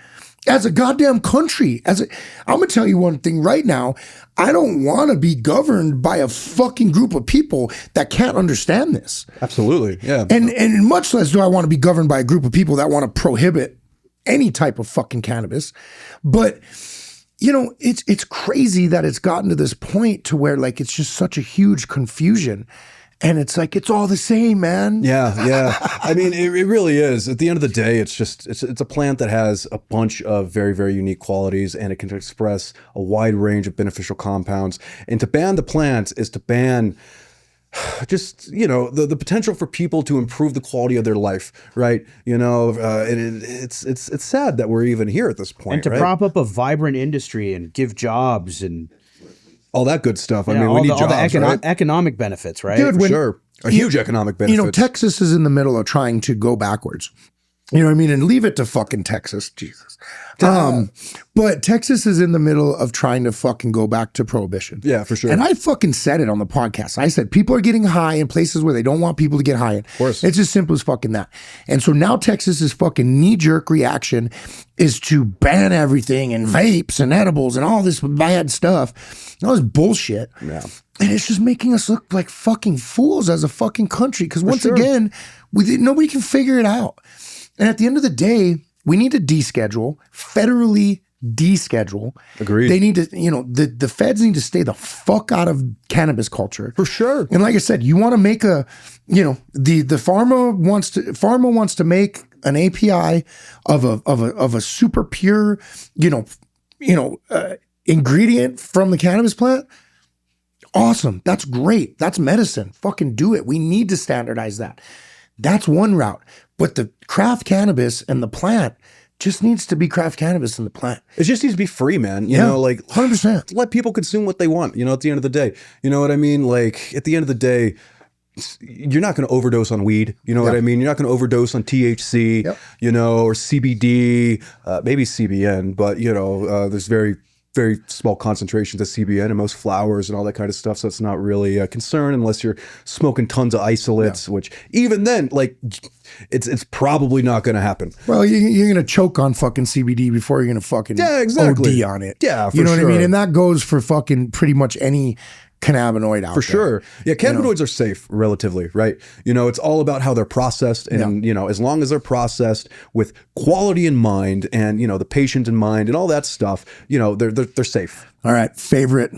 As a goddamn country, I'm gonna tell you one thing right now. I don't want to be governed by a fucking group of people that can't understand this. Absolutely. Yeah. And much less do I want to be governed by a group of people that want to prohibit any type of fucking cannabis. But you know, it's crazy that it's gotten to this point to where like it's just such a huge confusion. And it's like, it's all the same, man. Yeah, yeah. I mean, it really is. At the end of the day, it's a plant that has a bunch of very, very unique qualities, and it can express a wide range of beneficial compounds. And to ban the plant is to ban just, you know, the potential for people to improve the quality of their life, right? You know, it's sad that we're even here at this point, And to right? prop up a vibrant industry and give jobs and all that good stuff. I yeah, mean, we need jobs, right? economic benefits, right? Dude, For sure. A huge economic benefit. You know, Texas is in the middle of trying to go backwards. You know what I mean? And leave it to fucking Texas, Jesus. But Texas is in the middle of trying to fucking go back to prohibition. Yeah, for sure. And I fucking said it on the podcast. I said people are getting high in places where they don't want people to get high in. Of course. It's as simple as fucking that. And so now Texas's fucking knee-jerk reaction is to ban everything and vapes and edibles and all this bad stuff. All this bullshit. Yeah. And it's just making us look like fucking fools as a fucking country. Because once again, nobody can figure it out. And at the end of the day, we need to deschedule, federally deschedule. Agreed. They need to, you know, the feds need to stay the fuck out of cannabis culture. For sure. And like I said, you want to make a, you know, the pharma wants to make an API of a super pure, ingredient from the cannabis plant. Awesome. That's great. That's medicine. Fucking do it. We need to standardize that. That's one route. But the craft cannabis and the plant just needs to be craft cannabis in the plant. It just needs to be free, man. You Yeah, know, like 100%. let people consume what they want, you know, at the end of the day. You know what I mean? Like at the end of the day, you're not going to overdose on weed. You know what I mean? You're not going to overdose on THC, you know, or CBD, maybe CBN, but you know, there's very small concentrations of CBN in most flowers and all that kind of stuff. So it's not really a concern unless you're smoking tons of isolates, which even then, like, it's probably not going to happen. Well, you're going to choke on fucking CBD before you're going to fucking OD on it. Yeah, for you know what I mean? sure. And that goes for fucking pretty much any cannabinoid out For there. sure. Yeah, cannabinoids are safe relatively, right? You know, it's all about how they're processed. And, you know, as long as they're processed with quality in mind and, you know, the patient in mind and all that stuff, you know, they're safe. All right. Favorite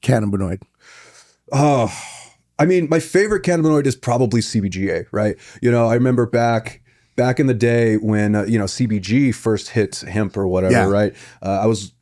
cannabinoid? Oh, I mean, my favorite cannabinoid is probably CBGA, right? You know, I remember back in the day when, you know, CBG first hit hemp or whatever, right? I was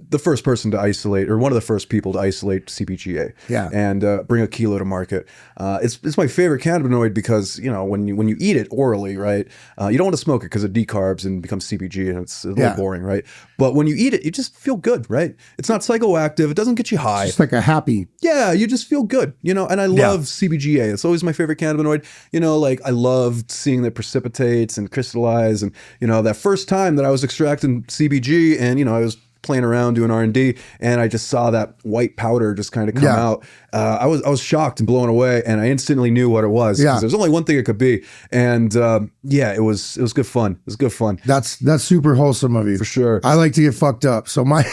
the first person to isolate, or one of the first people to isolate CBGA, and bring a kilo to market. It's my favorite cannabinoid because, you know, when you eat it orally, right, you don't want to smoke it because it decarbs and becomes CBG, and it's a little boring, right? But when you eat it, you just feel good, right? It's not psychoactive. It doesn't get you high. It's like a happy. Yeah, you just feel good, you know. And I love CBGA. It's always my favorite cannabinoid. You know, like I loved seeing that precipitates and crystallize, and you know, that first time that I was extracting CBG, and you know, I was playing around doing R&D, and I just saw that white powder just kind of come out. I was shocked and blown away, and I instantly knew what it was. Because there's only one thing it could be, and it was good fun. It was good fun. That's super wholesome of you, for sure. I like to get fucked up, so my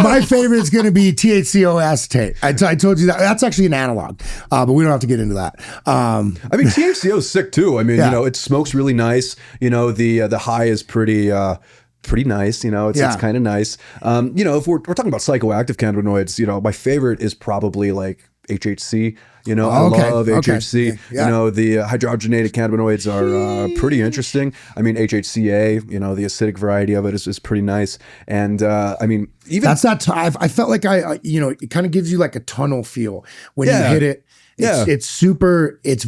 my favorite is going to be THCO acetate. I told you that. That's actually an analog, but we don't have to get into that. I mean, THCO is sick too. I mean, it smokes really nice. The high is pretty nice. It's kind of nice. If we're talking about psychoactive cannabinoids, my favorite is probably like HHC. I love HHC. The hydrogenated cannabinoids are pretty interesting. I mean, HHCA, the acidic variety of it is pretty nice. And I mean, even that's that. I felt like it kind of gives you like a tunnel feel when you hit it. It's super. It's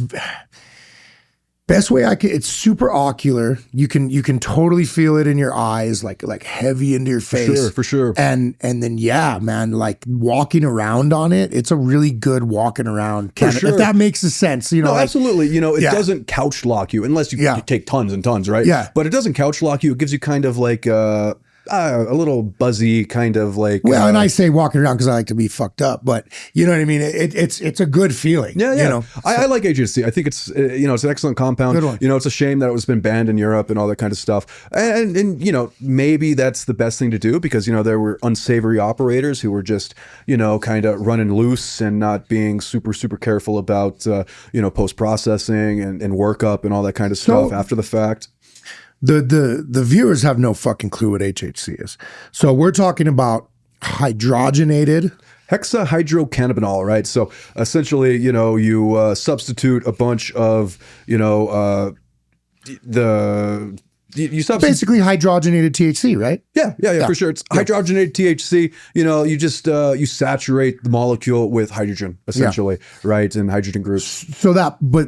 best way I could. It's super ocular. You can totally feel it in your eyes, like heavy into your face. For sure. And then man, like walking around on it, it's a really good walking around. If that makes sense, No, absolutely. It doesn't couch lock you unless you take tons and tons, right? Yeah. But it doesn't couch lock you. It gives you kind of like a little buzzy kind of like. Well, and I say walking around because I like to be fucked up, but you know what I mean. It's a good feeling. Yeah. I like HHC. I think it's it's an excellent compound. Good one. It's a shame that it was been banned in Europe and all that kind of stuff. And maybe that's the best thing to do because there were unsavory operators who were just kind of running loose and not being super careful about post processing and workup and all that kind of stuff after the fact. The viewers have no fucking clue what HHC is. So we're talking about hydrogenated hexahydrocannabinol, right? So essentially, you substitute a bunch of, you substitute basically hydrogenated THC, right? Yeah, for sure. It's hydrogenated THC. You just you saturate the molecule with hydrogen, essentially, right? And hydrogen groups. So that, but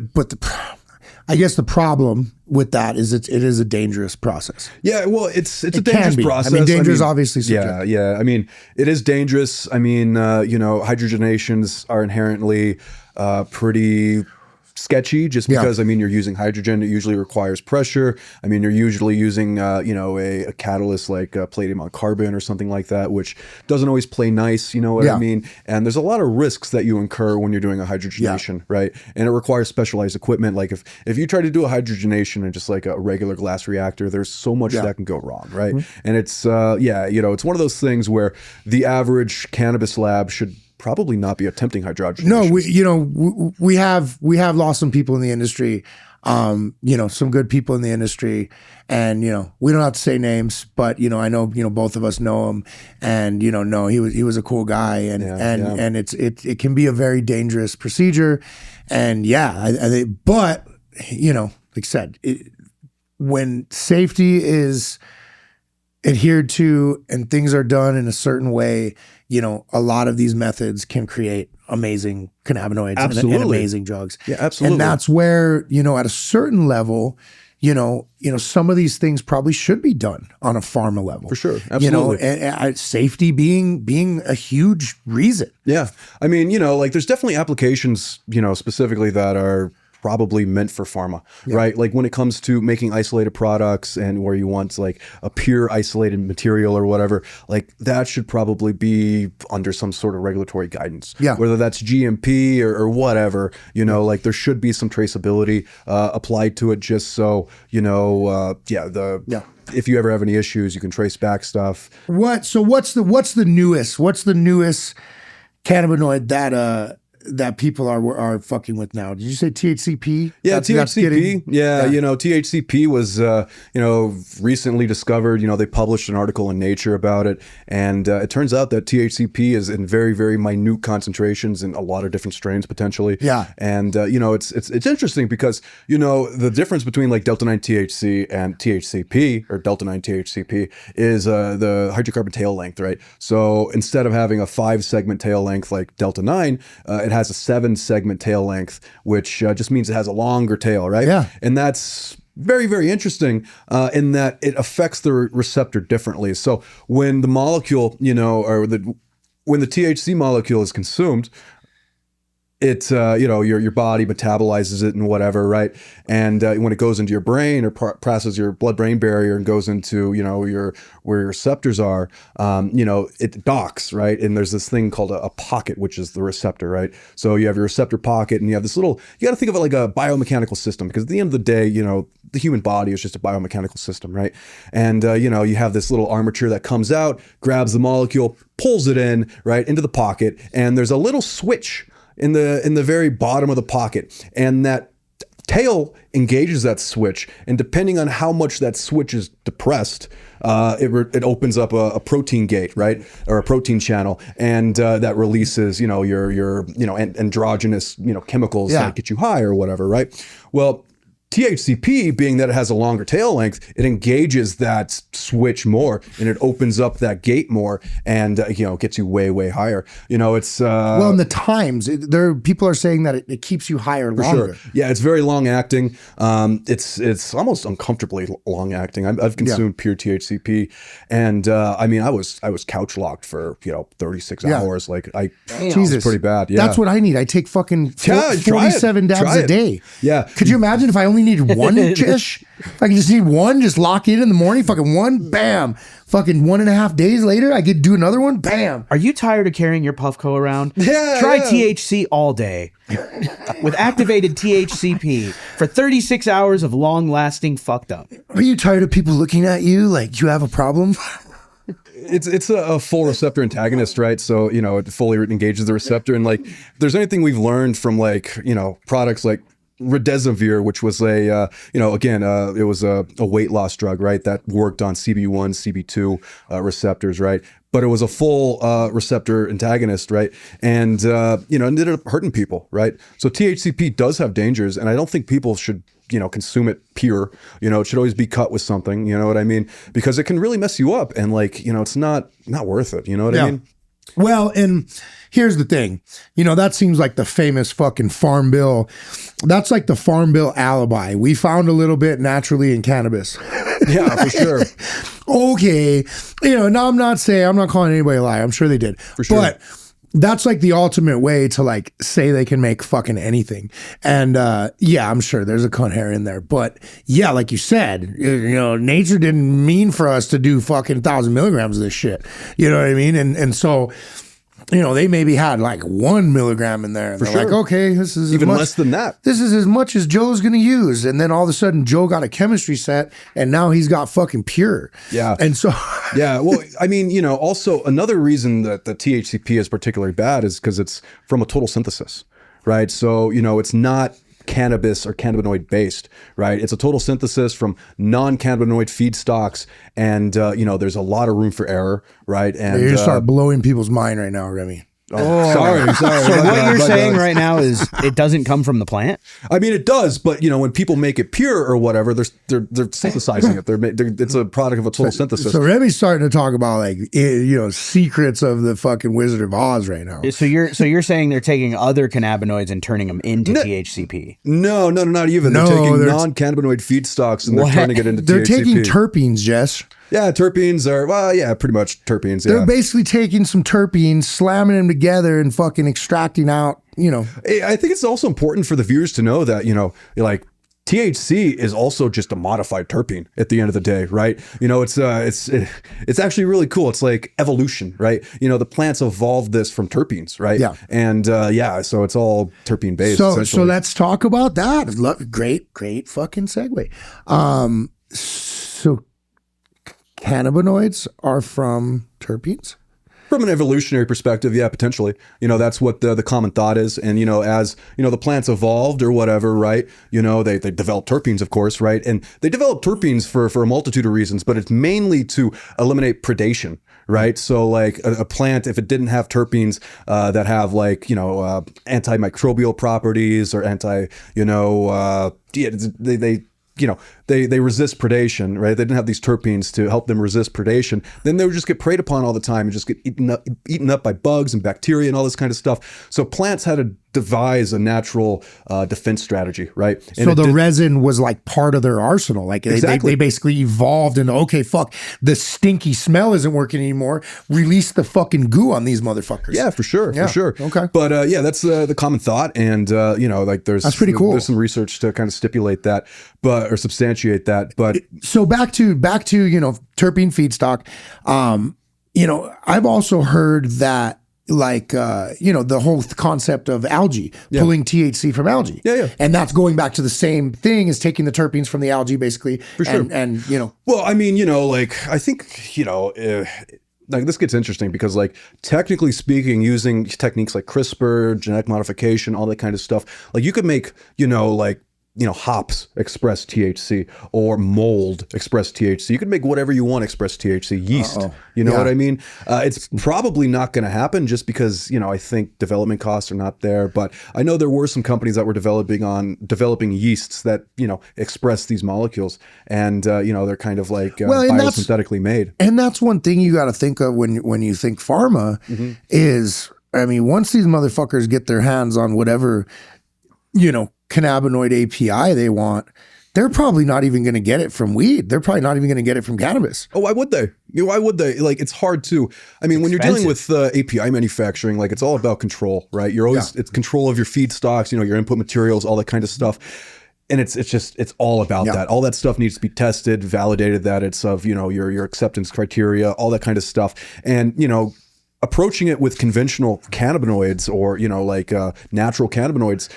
I guess the problem with that is it is a dangerous process. Yeah, well, it's a dangerous process. I mean, dangerous obviously subjective. Yeah. I mean, it is dangerous. I mean, hydrogenations are inherently pretty sketchy just because I mean you're using hydrogen. It usually requires pressure. I mean you're usually using a catalyst like palladium on carbon or something like that, which doesn't always play nice, you know what I mean? And there's a lot of risks that you incur when you're doing a hydrogenation, right? And it requires specialized equipment. Like if you try to do a hydrogenation in just like a regular glass reactor, there's so much that can go wrong, right? And it's it's one of those things where the average cannabis lab should probably not be attempting hydrogenation. No, we have lost some people in the industry, some good people in the industry, and we don't have to say names, but I know both of us know him, and no, he was a cool guy, and it can be a very dangerous procedure, and but like I said, when safety is adhered to and things are done in a certain way, a lot of these methods can create amazing cannabinoids and amazing drugs. Yeah, absolutely. And that's where, at a certain level, some of these things probably should be done on a pharma level. For sure. Absolutely. And safety being a huge reason. Yeah. I mean, there's definitely applications, specifically that are probably meant for pharma, right? Like when it comes to making isolated products and where you want like a pure isolated material or whatever, like that should probably be under some sort of regulatory guidance. Yeah. Whether that's GMP or whatever, like there should be some traceability applied to it just so, if you ever have any issues, you can trace back stuff. What's the newest cannabinoid that people are fucking with now? Did you say THCP? Yeah, THCP. THCP was recently discovered. They published an article in Nature about it, and it turns out that THCP is in very, very minute concentrations in a lot of different strains potentially. Yeah, and it's interesting because the difference between like Delta-9 THC and THCP or Delta-9 THCP is the hydrocarbon tail length, right? So instead of having a 5-segment tail length like Delta-9, it has a 7-segment tail length, which just means it has a longer tail, right? Yeah. And that's very, very interesting in that it affects the receptor differently. So when the molecule, when the THC molecule is consumed, it your body metabolizes it and whatever, right? And when it goes into your brain or passes your blood-brain barrier and goes into where your receptors are, it docks, right? And there's this thing called a pocket, which is the receptor, right? So you have your receptor pocket, and you have this little. You got to think of it like a biomechanical system, because at the end of the day, the human body is just a biomechanical system, right? And you have this little armature that comes out, grabs the molecule, pulls it in, right, into the pocket, and there's a little switch in the very bottom of the pocket, and that tail engages that switch, and depending on how much that switch is depressed, it opens up a protein gate, right, or a protein channel, and that releases your androgynous chemicals that get you high or whatever, right? Well, THCP, being that it has a longer tail length, it engages that switch more, and it opens up that gate more, and gets you way, way higher. It's well, in the times people are saying that it keeps you higher longer. Sure. Yeah, it's very long acting. It's almost uncomfortably long acting. I've consumed pure THCP, and I was couch locked for 36 hours. Like Jesus, it's pretty bad. Yeah, that's what I need. I take fucking 47 dabs a day. Yeah, could you imagine if I only needed one ish? If I could just need one, just lock in the morning, fucking one, bam. Fucking 1.5 days later, I could do another one, bam. Are you tired of carrying your Puffco around? Yeah. Try THC all day with activated THCP for 36 hours of long-lasting fucked up. Are you tired of people looking at you like you have a problem? It's a full receptor antagonist, right? So, it fully engages the receptor. And if there's anything we've learned from products like Remdesivir, which was it was a weight loss drug, right? That worked on CB1, CB2 receptors, right? But it was a full receptor antagonist, right? And, it ended up hurting people, right? So THCP does have dangers, and I don't think people should, consume it pure. It should always be cut with something, you know what I mean? Because it can really mess you up, and it's not worth it, you know what I mean? Well, and here's the thing, that seems like the famous fucking Farm Bill. That's like the Farm Bill alibi. We found a little bit naturally in cannabis. Yeah, for sure. Okay. Now I'm not calling anybody a liar. I'm sure they did. For sure. But that's like the ultimate way to say they can make fucking anything. And I'm sure there's a cunt hair in there. But yeah, like you said, nature didn't mean for us to do fucking 1,000 milligrams of this shit. You know what I mean? And so, they maybe had 1 milligram in there. And they're like, okay, this is even less than that. This is as much as Joe's going to use. And then all of a sudden Joe got a chemistry set, and now he's got fucking pure. Yeah. And so. Yeah. Well, also another reason that the THCP is particularly bad is because it's from a total synthesis, right? So, it's not cannabis or cannabinoid based, right? It's a total synthesis from non-cannabinoid feedstocks, and there's a lot of room for error, right? And you're gonna start blowing people's mind right now, Remy. Oh, sorry. So what you're saying right now is it doesn't come from the plant? It does, but when people make it pure or whatever, they're synthesizing it. It's a product of a total synthesis. So Remy's starting to talk about secrets of the fucking Wizard of Oz right now. So you're saying they're taking other cannabinoids and turning them into THCP? No, not even. They're taking non-cannabinoid feedstocks and they're turning it into THCP. They're taking terpenes, Jess. Yeah, terpenes are, pretty much terpenes. They're basically taking some terpenes, slamming them together, and fucking extracting out, I think it's also important for the viewers to know that, THC is also just a modified terpene at the end of the day, right? It's actually really cool. It's like evolution, right? The plants evolved this from terpenes, right? Yeah. And so it's all terpene based. So let's talk about that. Great fucking segue. So cannabinoids are from terpenes? From an evolutionary perspective, yeah, potentially. That's what the common thought is. And, as, the plants evolved or whatever, right? They developed terpenes, of course, right? And they developed terpenes for a multitude of reasons, but it's mainly to eliminate predation, right? So a plant, if it didn't have terpenes that have antimicrobial properties or they resist predation, right? They didn't have these terpenes to help them resist predation. Then they would just get preyed upon all the time and just get eaten up by bugs and bacteria and all this kind of stuff. So plants had to devise a natural defense strategy, right? And so the resin was like part of their arsenal. Like they basically evolved into, okay, fuck, the stinky smell isn't working anymore. Release the fucking goo on these motherfuckers. Yeah, for sure. Okay. But yeah, that's the common thought. And, like that's pretty cool. There's some research to kind of stipulate that, or substantiate that. But so back to, terpene feedstock. I've also heard that, like the whole concept of algae, pulling THC from algae, and that's going back to the same thing as taking the terpenes from the algae, basically. For sure. And well, I mean, I think like this gets interesting because, like, technically speaking, using techniques like CRISPR, genetic modification, all that kind of stuff, like you could make hops express THC or mold express THC. You can make whatever you want express THC. Yeast, you know what I mean? It's probably not going to happen just because, I think development costs are not there. But I know there were some companies that were developing yeasts that, express these molecules. And, they're kind of like biosynthetically made. And that's one thing you got to think of when you think pharma is, I mean, once these motherfuckers get their hands on whatever, cannabinoid API they want, they're probably not even going to get it from weed. They're probably not even going to get it from cannabis. Oh, why would they? Why would they? Like, it's hard to, I mean, when you're dealing with API manufacturing, like, it's all about control, right? You're always, it's control of your feedstocks, your input materials, all that kind of stuff. And it's all about that. All that stuff needs to be tested, validated that it's of, your acceptance criteria, all that kind of stuff. And, approaching it with conventional cannabinoids or, natural cannabinoids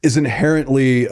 is inherently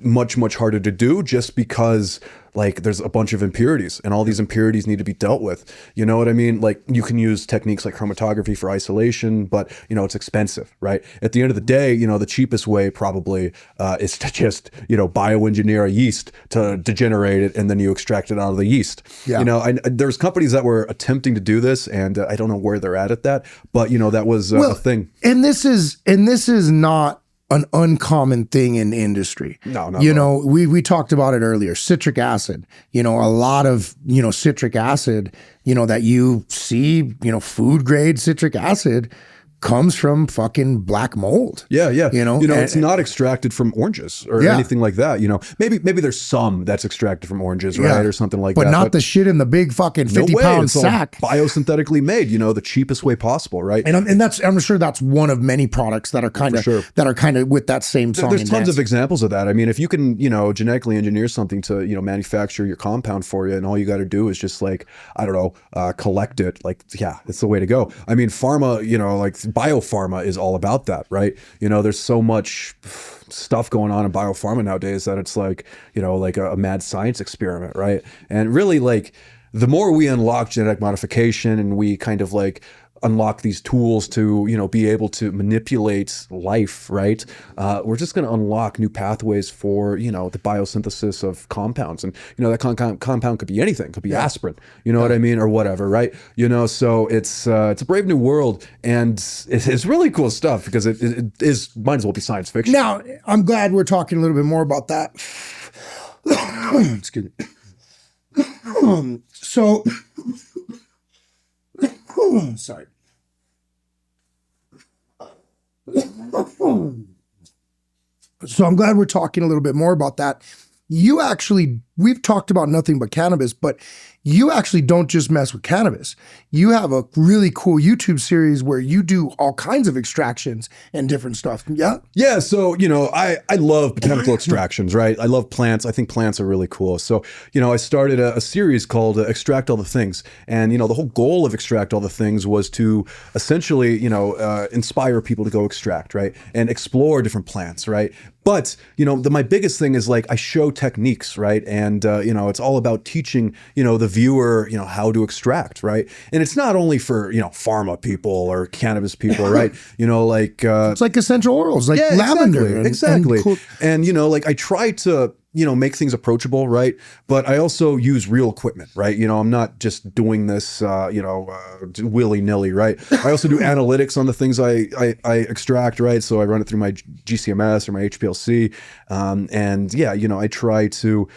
much harder to do just because, like, there's a bunch of impurities and all these impurities need to be dealt with. You know what I mean? Like, you can use techniques like chromatography for isolation, but, it's expensive, right? At the end of the day, the cheapest way probably is to just, bioengineer a yeast to degenerate it and then you extract it out of the yeast. Yeah. There's companies that were attempting to do this and I don't know where they're at that, but, that was a thing. And this is not an uncommon thing in industry. No. We talked about it earlier. Citric acid, a lot of, citric acid, that you see, food grade citric acid comes from fucking black mold. Yeah. It's not extracted from oranges or anything like that. Maybe there's some that's extracted from oranges, right? Or something like that. But not the shit in the big fucking 50-pound sack. Biosynthetically made, the cheapest way possible, right? And I'm sure that's one of many products that are kind of with that same song. There's tons of examples of that. I mean, if you can, genetically engineer something to, manufacture your compound for you, and all you got to do is just, like, I don't know, collect it. Like, it's the way to go. I mean, pharma, like biopharma is all about that, right? There's so much stuff going on in biopharma nowadays that it's like, like a mad science experiment, right? And really, like, the more we unlock genetic modification and we kind of like unlock these tools to, be able to manipulate life, right? We're just going to unlock new pathways for, the biosynthesis of compounds. And, that compound could be anything, could be aspirin, what I mean? Or whatever, right? So it's a brave new world and it's really cool stuff because it is, might as well be science fiction. Now, I'm glad we're talking a little bit more about that. Excuse me. So, sorry. So I'm glad we're talking a little bit more about that. We've talked about nothing but cannabis, but you actually don't just mess with cannabis. You have a really cool YouTube series where you do all kinds of extractions and different stuff. Yeah? Yeah. So, I love botanical extractions, right? I love plants. I think plants are really cool. So, I started a series called Extract All the Things. And, the whole goal of Extract All the Things was to essentially, inspire people to go extract, right? And explore different plants, right? But, my biggest thing is, like, I show techniques, right? And, it's all about teaching, the viewer, how to extract, right? And it's not only for, pharma people or cannabis people, right? It's like essential oils, like lavender. Exactly. And, like, I try to, make things approachable, right? But I also use real equipment, right? I'm not just doing this, willy-nilly, right? I also do analytics on the things I extract, right? So I run it through my GCMS or my HPLC. And yeah, I try to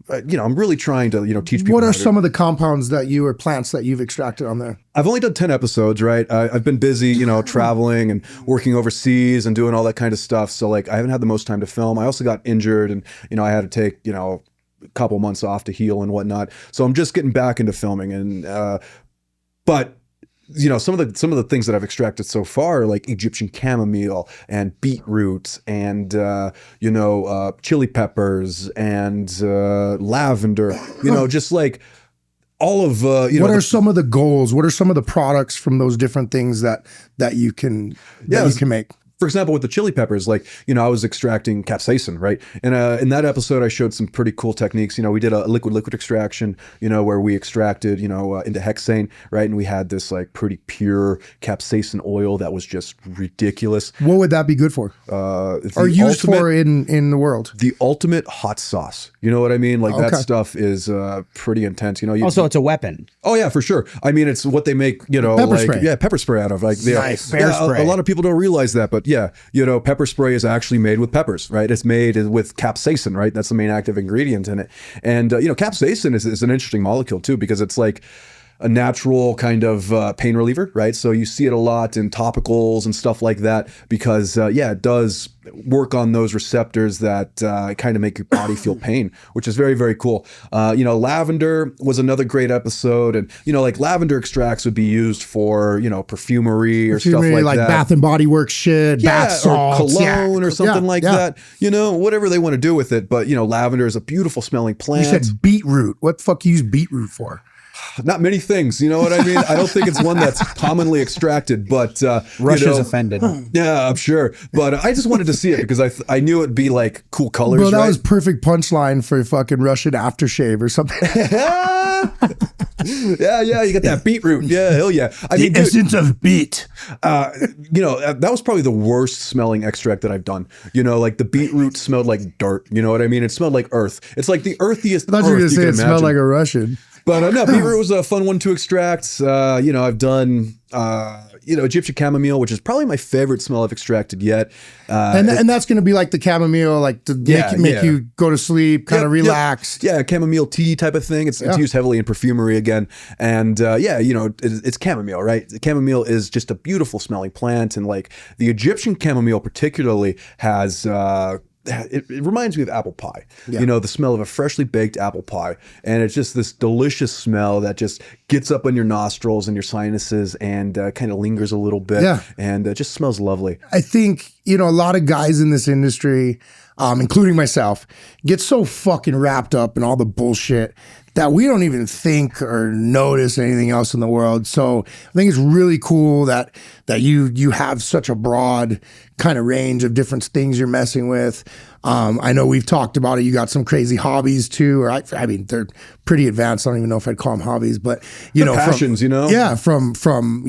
I'm really trying to, teach people. What are some of the compounds or plants that you've extracted on there? I've only done 10 episodes, right? I've been busy, traveling and working overseas and doing all that kind of stuff. So like, I haven't had the most time to film. I also got injured and, I had to take, a couple months off to heal and whatnot. So I'm just getting back into filming and, but some of the things that I've extracted so far are like Egyptian chamomile and beetroot and chili peppers and lavender. Just like all of what are some of the goals? What are some of the products from those different things that you can make? For example, with the chili peppers, like, I was extracting capsaicin, right? And in that episode, I showed some pretty cool techniques. We did a liquid extraction, where we extracted, into hexane, right? And we had this like pretty pure capsaicin oil that was just ridiculous. What would that be good for? Or used for in the world? The ultimate hot sauce. You know what I mean? Like that stuff is pretty intense. Also, it's a weapon. Oh yeah, for sure. I mean, it's what they make, pepper spray. Yeah, pepper spray out of. Like, nice. Bear spray. A lot of people don't realize that, but yeah, pepper spray is actually made with peppers, right? It's made with capsaicin, right? That's the main active ingredient in it. And, capsaicin is an interesting molecule too, because it's like a natural kind of pain reliever, right? So you see it a lot in topicals and stuff like that because, it does work on those receptors that kind of make your body feel pain, which is very, very cool. Lavender was another great episode. And, like lavender extracts would be used for, perfumery or stuff like that. Bath and Body Works shit, bath salts. Or cologne or something like that. Whatever they want to do with it. But, lavender is a beautiful smelling plant. You said beetroot. What the fuck you use beetroot for? Not many things, you know what I mean? I don't think it's one that's commonly extracted, but Russia's offended. Yeah, I'm sure. But I just wanted to see it because I knew it'd be like cool colors. Bro, that was perfect punchline for fucking Russian aftershave or something. Yeah, you got that beetroot. Yeah, hell yeah. The essence of beet. That was probably the worst smelling extract that I've done. Like the beetroot smelled like dirt. You know what I mean? It smelled like earth. It's like the earthiest. I thought you were going to say it smelled like a Russian. But no, beetroot was a fun one to extract. I've done, Egyptian chamomile, which is probably my favorite smell I've extracted yet. And that's going to be like the chamomile, like to make you go to sleep, kind of relaxed. Yeah, chamomile tea type of thing. It's used heavily in perfumery again. And it's chamomile, right? Chamomile is just a beautiful smelling plant. And like the Egyptian chamomile particularly has... It reminds me of apple pie, the smell of a freshly baked apple pie. And it's just this delicious smell that just gets up on your nostrils and your sinuses and kind of lingers a little bit. Yeah. And it just smells lovely. I think, a lot of guys in this industry, including myself, get so fucking wrapped up in all the bullshit that we don't even think or notice anything else in the world. So I think it's really cool that you have such a broad kind of range of different things you're messing with. I know we've talked about it. You got some crazy hobbies too, or I mean, they're pretty advanced. I don't even know if I'd call them hobbies, but passions, from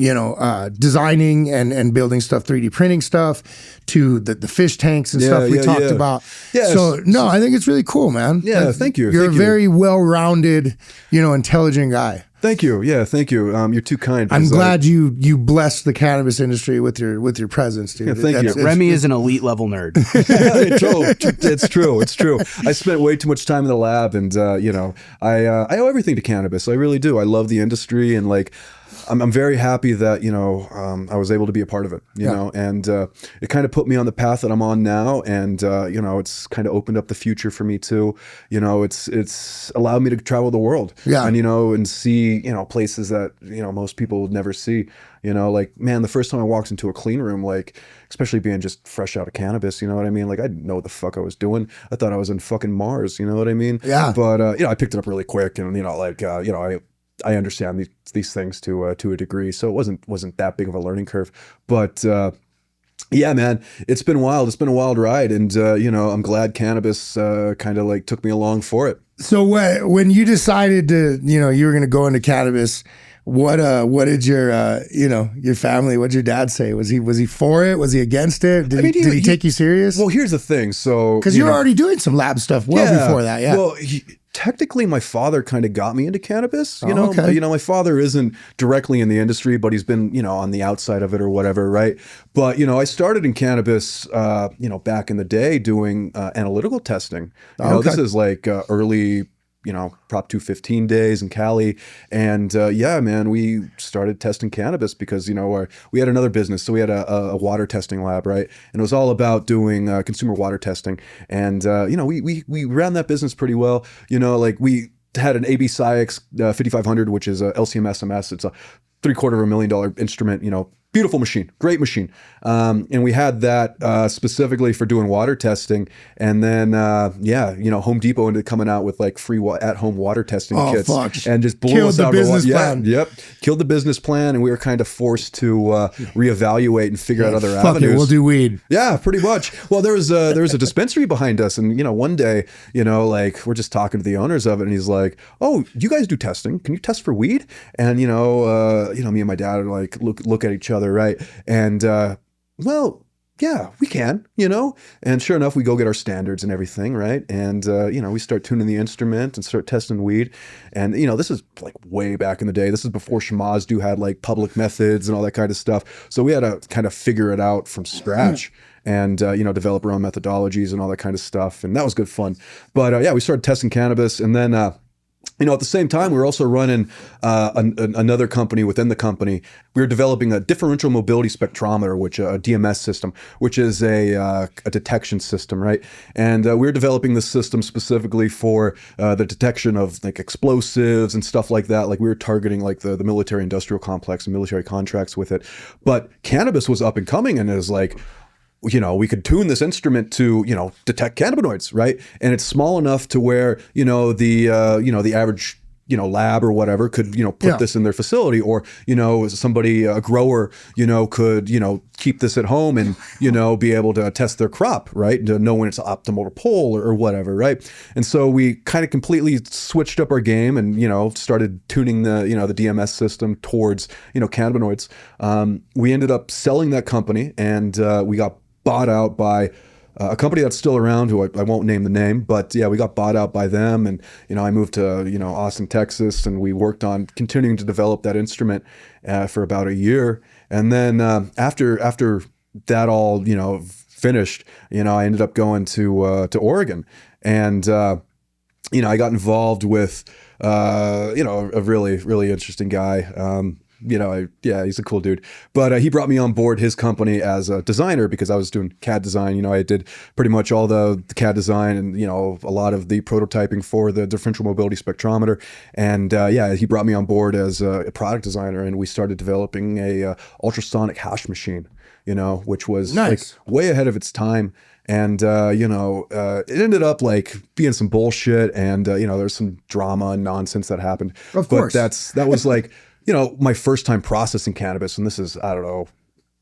designing and building stuff, 3D printing stuff, to the fish tanks and stuff we talked about. Yeah. So no, I think it's really cool, man. Yeah, thank you. You're a very well-rounded, intelligent guy. Thank you. Yeah, thank you. You're too kind. I'm glad you blessed the cannabis industry with your presence, dude. Yeah, thank you. Remii is an elite level nerd. It's true. I spent way too much time in the lab, and I owe everything to cannabis. I really do. I love the industry, and like. I'm very happy that, I was able to be a part of it, you know, and it kind of put me on the path that I'm on now. And, it's kind of opened up the future for me too. It's allowed me to travel the world and see, places that, most people would never see, like, man, the first time I walked into a clean room, like, especially being just fresh out of cannabis, you know what I mean? Like, I didn't know what the fuck I was doing. I thought I was in fucking Mars, you know what I mean? Yeah. But, I picked it up really quick and, I understand these things to a degree, so it wasn't that big of a learning curve. But yeah, man, it's been wild. It's been a wild ride, and I'm glad cannabis kind of like took me along for it. So when you decided to, you were going to go into cannabis, what did your family, what did your dad say? Was he for it? Was he against it? Did he take you serious? Well, here's the thing. So because you're already doing some lab stuff before that, yeah. Well, technically, my father kind of got me into cannabis. My father isn't directly in the industry, but he's been, on the outside of it or whatever, right? But I started in cannabis, back in the day doing analytical testing. This is like early Prop 215 days in Cali. And yeah, man, we started testing cannabis because, we had another business. So we had a water testing lab, right? And it was all about doing consumer water testing. And, we ran that business pretty well. We had an AB Cyax 5500, which is a LCM SMS. It's a $750,000 instrument, beautiful machine, great machine. And we had that specifically for doing water testing. And then, Home Depot ended up coming out with like free at-home water testing kits. Fuck. And just blew Killed us the out. business plan. Yep. Killed the business plan. And we were kind of forced to reevaluate and figure out other Fuck avenues. it, we'll do weed. Yeah, pretty much. Well, there was a dispensary behind us. And, one day, we're just talking to the owners of it. And he's like, oh, you guys do testing. Can you test for weed? And, me and my dad are like, look at each other, right? And, well, yeah, we can, and sure enough, we go get our standards and everything. Right. And, we start tuning the instrument and start testing weed. And, this is like way back in the day. This is before Shmazdu had like public methods and all that kind of stuff. So we had to kind of figure it out from scratch and, develop our own methodologies and all that kind of stuff. And that was good fun. But we started testing cannabis, and then, at the same time, we were also running another company within the company. We were developing a differential mobility spectrometer, which a DMS system, which is a detection system, right? And we were developing this system specifically for the detection of like explosives and stuff like that. Like we were targeting like the military industrial complex and military contracts with it. But cannabis was up and coming, and it was like, we could tune this instrument to, detect cannabinoids, right? And it's small enough to where, the average, lab or whatever could, put this in their facility, or, somebody, a grower, could, keep this at home and, be able to test their crop, right? To know when it's optimal to pull or whatever, right? And so we kind of completely switched up our game and, started tuning the DMS system towards, cannabinoids. We ended up selling that company, and we got bought out by a company that's still around, who I won't name the name, but yeah, we got bought out by them. And, I moved to, Austin, Texas, and we worked on continuing to develop that instrument for about a year. And then after that all, finished, I ended up going to Oregon, and, I got involved with, a really, really interesting guy. He's a cool dude. But he brought me on board his company as a designer because I was doing CAD design. I did pretty much all the CAD design and, a lot of the prototyping for the differential mobility spectrometer. And he brought me on board as a product designer, and we started developing a ultrasonic hash machine, which was nice. Like way ahead of its time. And, it ended up like being some bullshit, and, there's some drama and nonsense that happened. Of course. But that was like, my first time processing cannabis, and this is, I don't know,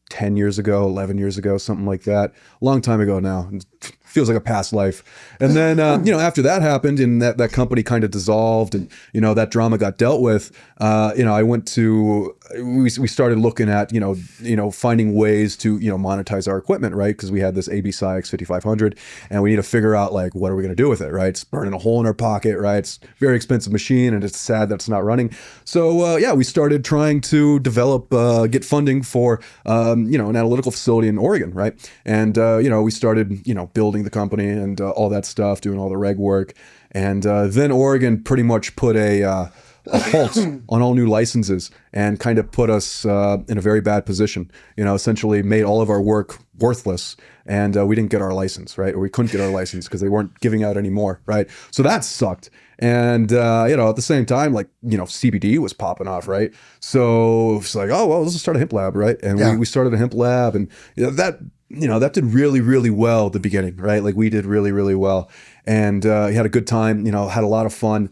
10 years ago, 11 years ago, something like that. A long time ago now. It feels like a past life. And then, after that happened and that company kind of dissolved and, that drama got dealt with, I went to, we started looking at, finding ways to, monetize our equipment, right? Because we had this AB Cyax 5500, and we need to figure out like, what are we going to do with it, right? It's burning a hole in our pocket, right? It's a very expensive machine, and it's sad that it's not running. So, we started trying to develop, get funding for, an analytical facility in Oregon, right? And, we started, building the company and all that stuff, doing all the reg work. And then Oregon pretty much put a halt on all new licenses and kind of put us in a very bad position, essentially made all of our work worthless. And we didn't get our license, right? Or we couldn't get our license because they weren't giving out any more, right? So that sucked. And, at the same time, like, CBD was popping off, right? So it's like, oh, well, let's just start a hemp lab, right? And we started a hemp lab, and that did really, really well at the beginning, right? Like we did really, really well. And had a good time, had a lot of fun.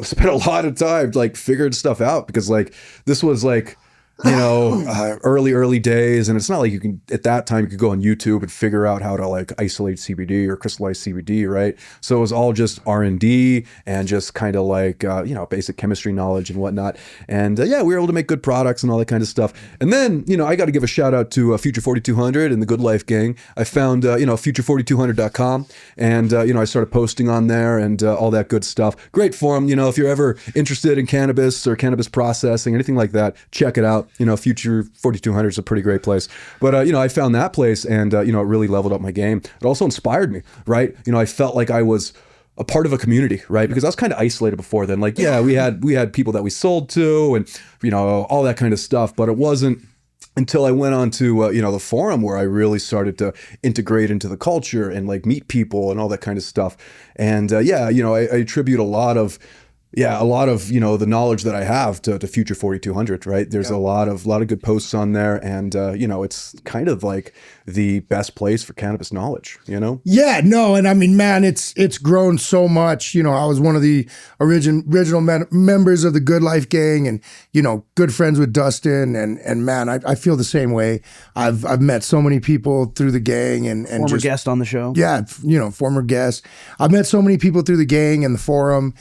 Spent a lot of time like figuring stuff out because like this was like, early days. And it's not like you can, at that time, you could go on YouTube and figure out how to like isolate CBD or crystallize CBD, right? So it was all just R&D and just kind of like, basic chemistry knowledge and whatnot. And we were able to make good products and all that kind of stuff. And then, I got to give a shout out to Future 4200 and the Good Life Gang. I found, future4200.com, and, I started posting on there and all that good stuff. Great forum. If you're ever interested in cannabis or cannabis processing, anything like that, check it out. Future 4200 is a pretty great place. But, I found that place, and, it really leveled up my game. It also inspired me, right? I felt like I was a part of a community, right? Because I was kind of isolated before then. Like, yeah, we had people that we sold to, and all that kind of stuff. But it wasn't until I went on to the forum where I really started to integrate into the culture and like meet people and all that kind of stuff. And I attribute a lot of the knowledge that I have to Future 4200, right? There's a lot of good posts on there, and it's kind of like the best place for cannabis knowledge, Yeah, no, and I mean, man, it's grown so much. I was one of the original members of the Good Life gang, and good friends with Dustin, and man, I feel the same way. I've met so many people through the gang, and former guest on the show. Yeah, former guest. I've met so many people through the gang and the forum.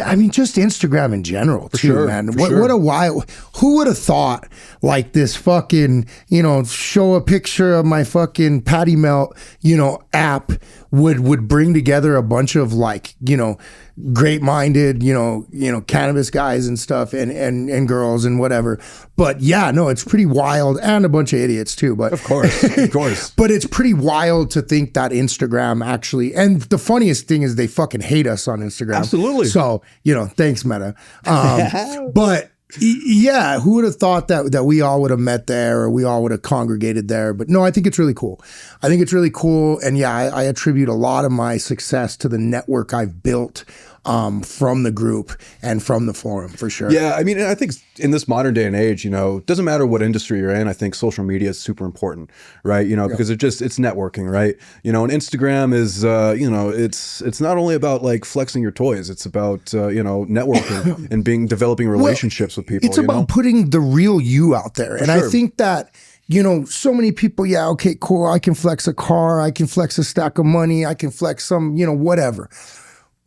I mean, just Instagram in general, too, man. What a wild, who would have thought like this fucking, show a picture of my fucking patty melt, app would bring together a bunch of like, great-minded, cannabis guys and stuff and girls and whatever. But yeah, no, it's pretty wild, and a bunch of idiots too. But of course. But it's pretty wild to think that Instagram actually, and the funniest thing is they fucking hate us on Instagram. Absolutely. So, thanks, Meta. But yeah, who would have thought that we all would have met there, or we all would have congregated there? But no, I think it's really cool. And yeah, I attribute a lot of my success to the network I've built from the group and from the forum, for sure. Yeah, I mean, I think in this modern day and age, it doesn't matter what industry you're in. I think social media is super important, right? Because it's networking, right? And Instagram is, it's not only about like flexing your toys. It's about, networking and developing relationships with people. It's about putting the real you out there. And I think that, so many people, yeah, okay, cool. I can flex a car. I can flex a stack of money. I can flex some, whatever.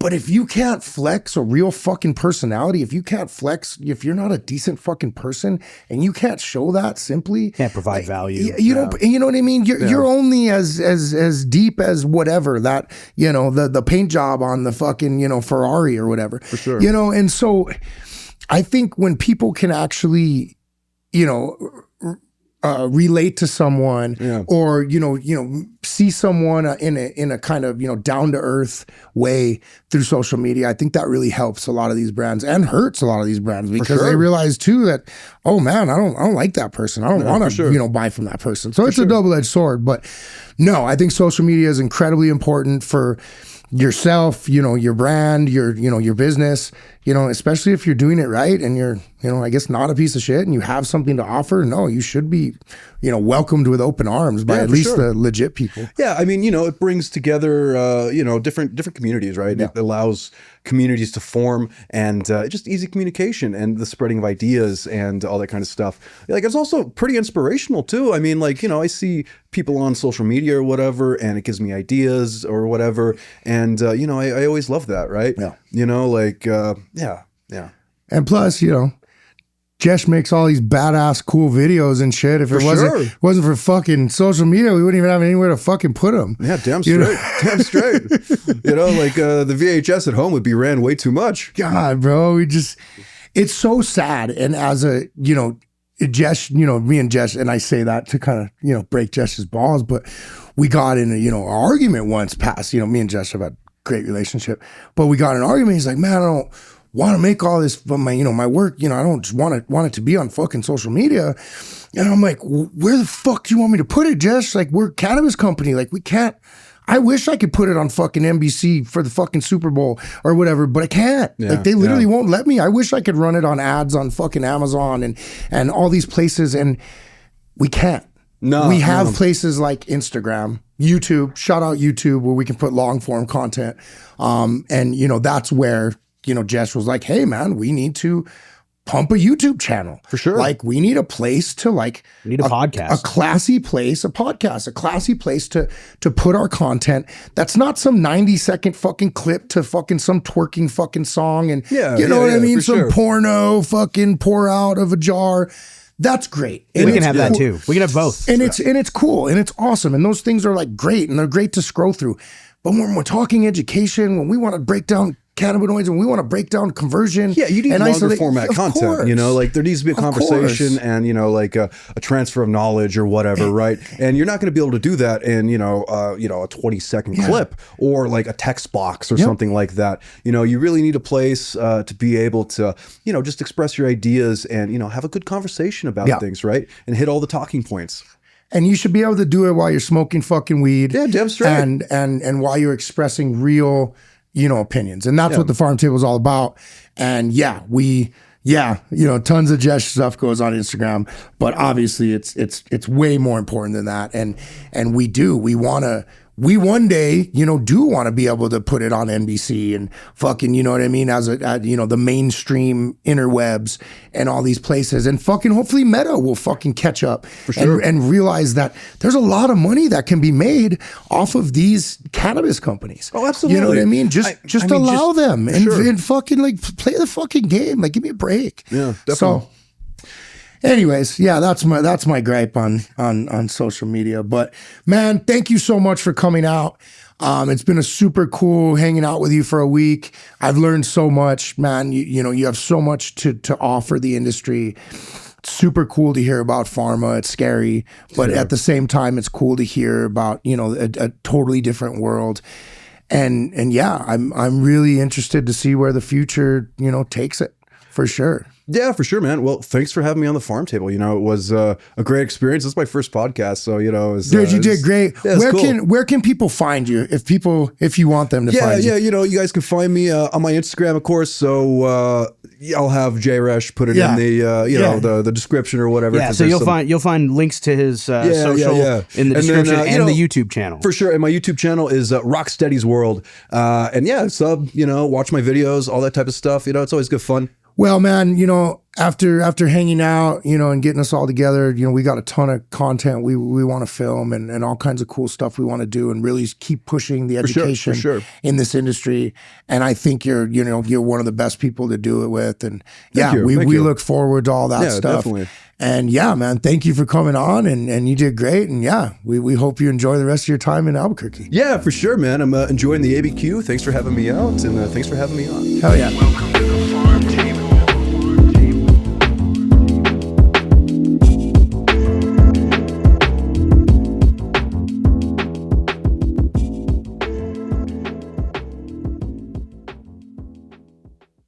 But if you can't flex a real fucking personality, if you're not a decent fucking person and you can't show that simply, can't provide value. You know what I mean? You're only as deep as whatever that, the paint job on the fucking, Ferrari or whatever. For sure. And so I think when people can actually, relate to someone, or see someone in a kind of down to earth way through social media, I think that really helps a lot of these brands and hurts a lot of these brands, because they realize too that, oh man, I don't like that person. I don't want to buy from that person. So it's a double-edged sword. But no, I think social media is incredibly important for yourself, your brand, your business, especially if you're doing it right and you're, I guess not a piece of shit and you have something to offer. No, you should be, welcomed with open arms by at least the legit people. Yeah. I mean, it brings together, different communities, right? Yeah. It allows communities to form, and just easy communication and the spreading of ideas and all that kind of stuff. Like, it's also pretty inspirational too. I mean, like, I see people on social media or whatever, and it gives me ideas or whatever. And, I always love that, right? Yeah. Yeah. And plus, Jesh makes all these badass cool videos and shit. If it wasn't for fucking social media, we wouldn't even have anywhere to fucking put them. Yeah, damn straight. Damn straight. The VHS at home would be ran way too much. God, bro, it's so sad. And as a, Jesh, me and Jesh, and I say that to kind of, break Jesh's balls, but we got in an argument once past, me and Jesh have had a great relationship, but we got in an argument. He's like, man, I don't want to make all this, but my work, I don't just want it to be on fucking social media. And I'm like, where the fuck do you want me to put it, Jesh? Like, we're a cannabis company. Like, we can't. I wish I could put it on fucking NBC for the fucking Super Bowl or whatever, but I can't. Yeah, like, they literally won't let me. I wish I could run it on ads on fucking Amazon and all these places, and we can't. No, we have places like Instagram, YouTube, shout out YouTube, where we can put long form content. And that's where, Jess was like, hey man, we need to pump a YouTube channel. For sure. Like, we need a place to we need a podcast. A classy place, a podcast, a classy place to put our content. That's not some 90-second fucking clip to fucking some twerking fucking song. And you know what I mean? Some porno fucking pour out of a jar. That's great. And we can have that too. We can have both. And it's cool and it's awesome. And those things are like great, and they're great to scroll through. But when we're talking education, when we want to break down cannabinoids and we want to break down conversion. Yeah, you need and longer isolate. format Of content. course. You know, like there needs to be a conversation and, you know, like a transfer of knowledge or whatever, right? And you're not going to be able to do that in, a 20-second clip or like a text box or something like that. You know, you really need a place to be able to, just express your ideas and, have a good conversation about things, right? And hit all the talking points. And you should be able to do it while you're smoking fucking weed. Yeah, damn straight. And while you're expressing real, opinions. And that's what the Farm Table is all about. And tons of Jesh stuff goes on Instagram, but obviously it's way more important than that. And we one day, do want to be able to put it on NBC and fucking, you know what I mean? As the mainstream interwebs and all these places, and fucking hopefully Meta will fucking catch up and realize that there's a lot of money that can be made off of these cannabis companies. Oh, absolutely. You know what I mean? Just allow them and fucking like play the fucking game. Like give me a break. Yeah, definitely. So, anyways, that's my gripe on social media. But man, thank you so much for coming out. It's been a super cool hanging out with you for a week. I've learned so much, man. You have so much to offer the industry. It's super cool to hear about pharma. It's scary, but at the same time, it's cool to hear about a totally different world. And I'm really interested to see where the future takes it for sure. Yeah, for sure, man. Well, thanks for having me on the Farm Table. It was a great experience. This is my first podcast, so dude, you did great. Yeah, where can people find you if you want them to find you? Yeah, you guys can find me on my Instagram, of course. So I'll have JResh put it in the the description or whatever. Yeah, so you'll find links to his social in the description and the YouTube channel for sure. And my YouTube channel is RockSteady's World. Sub, watch my videos, all that type of stuff. It's always good fun. Well, man, after hanging out, and getting us all together, we got a ton of content we want to film and all kinds of cool stuff we want to do and really keep pushing the education in this industry. And I think you're one of the best people to do it with. And we look forward to all that stuff. Definitely. And man, thank you for coming on and you did great. And we hope you enjoy the rest of your time in Albuquerque. Yeah, for sure, man. I'm enjoying the ABQ. Thanks for having me out and thanks for having me on. Hell yeah. Welcome.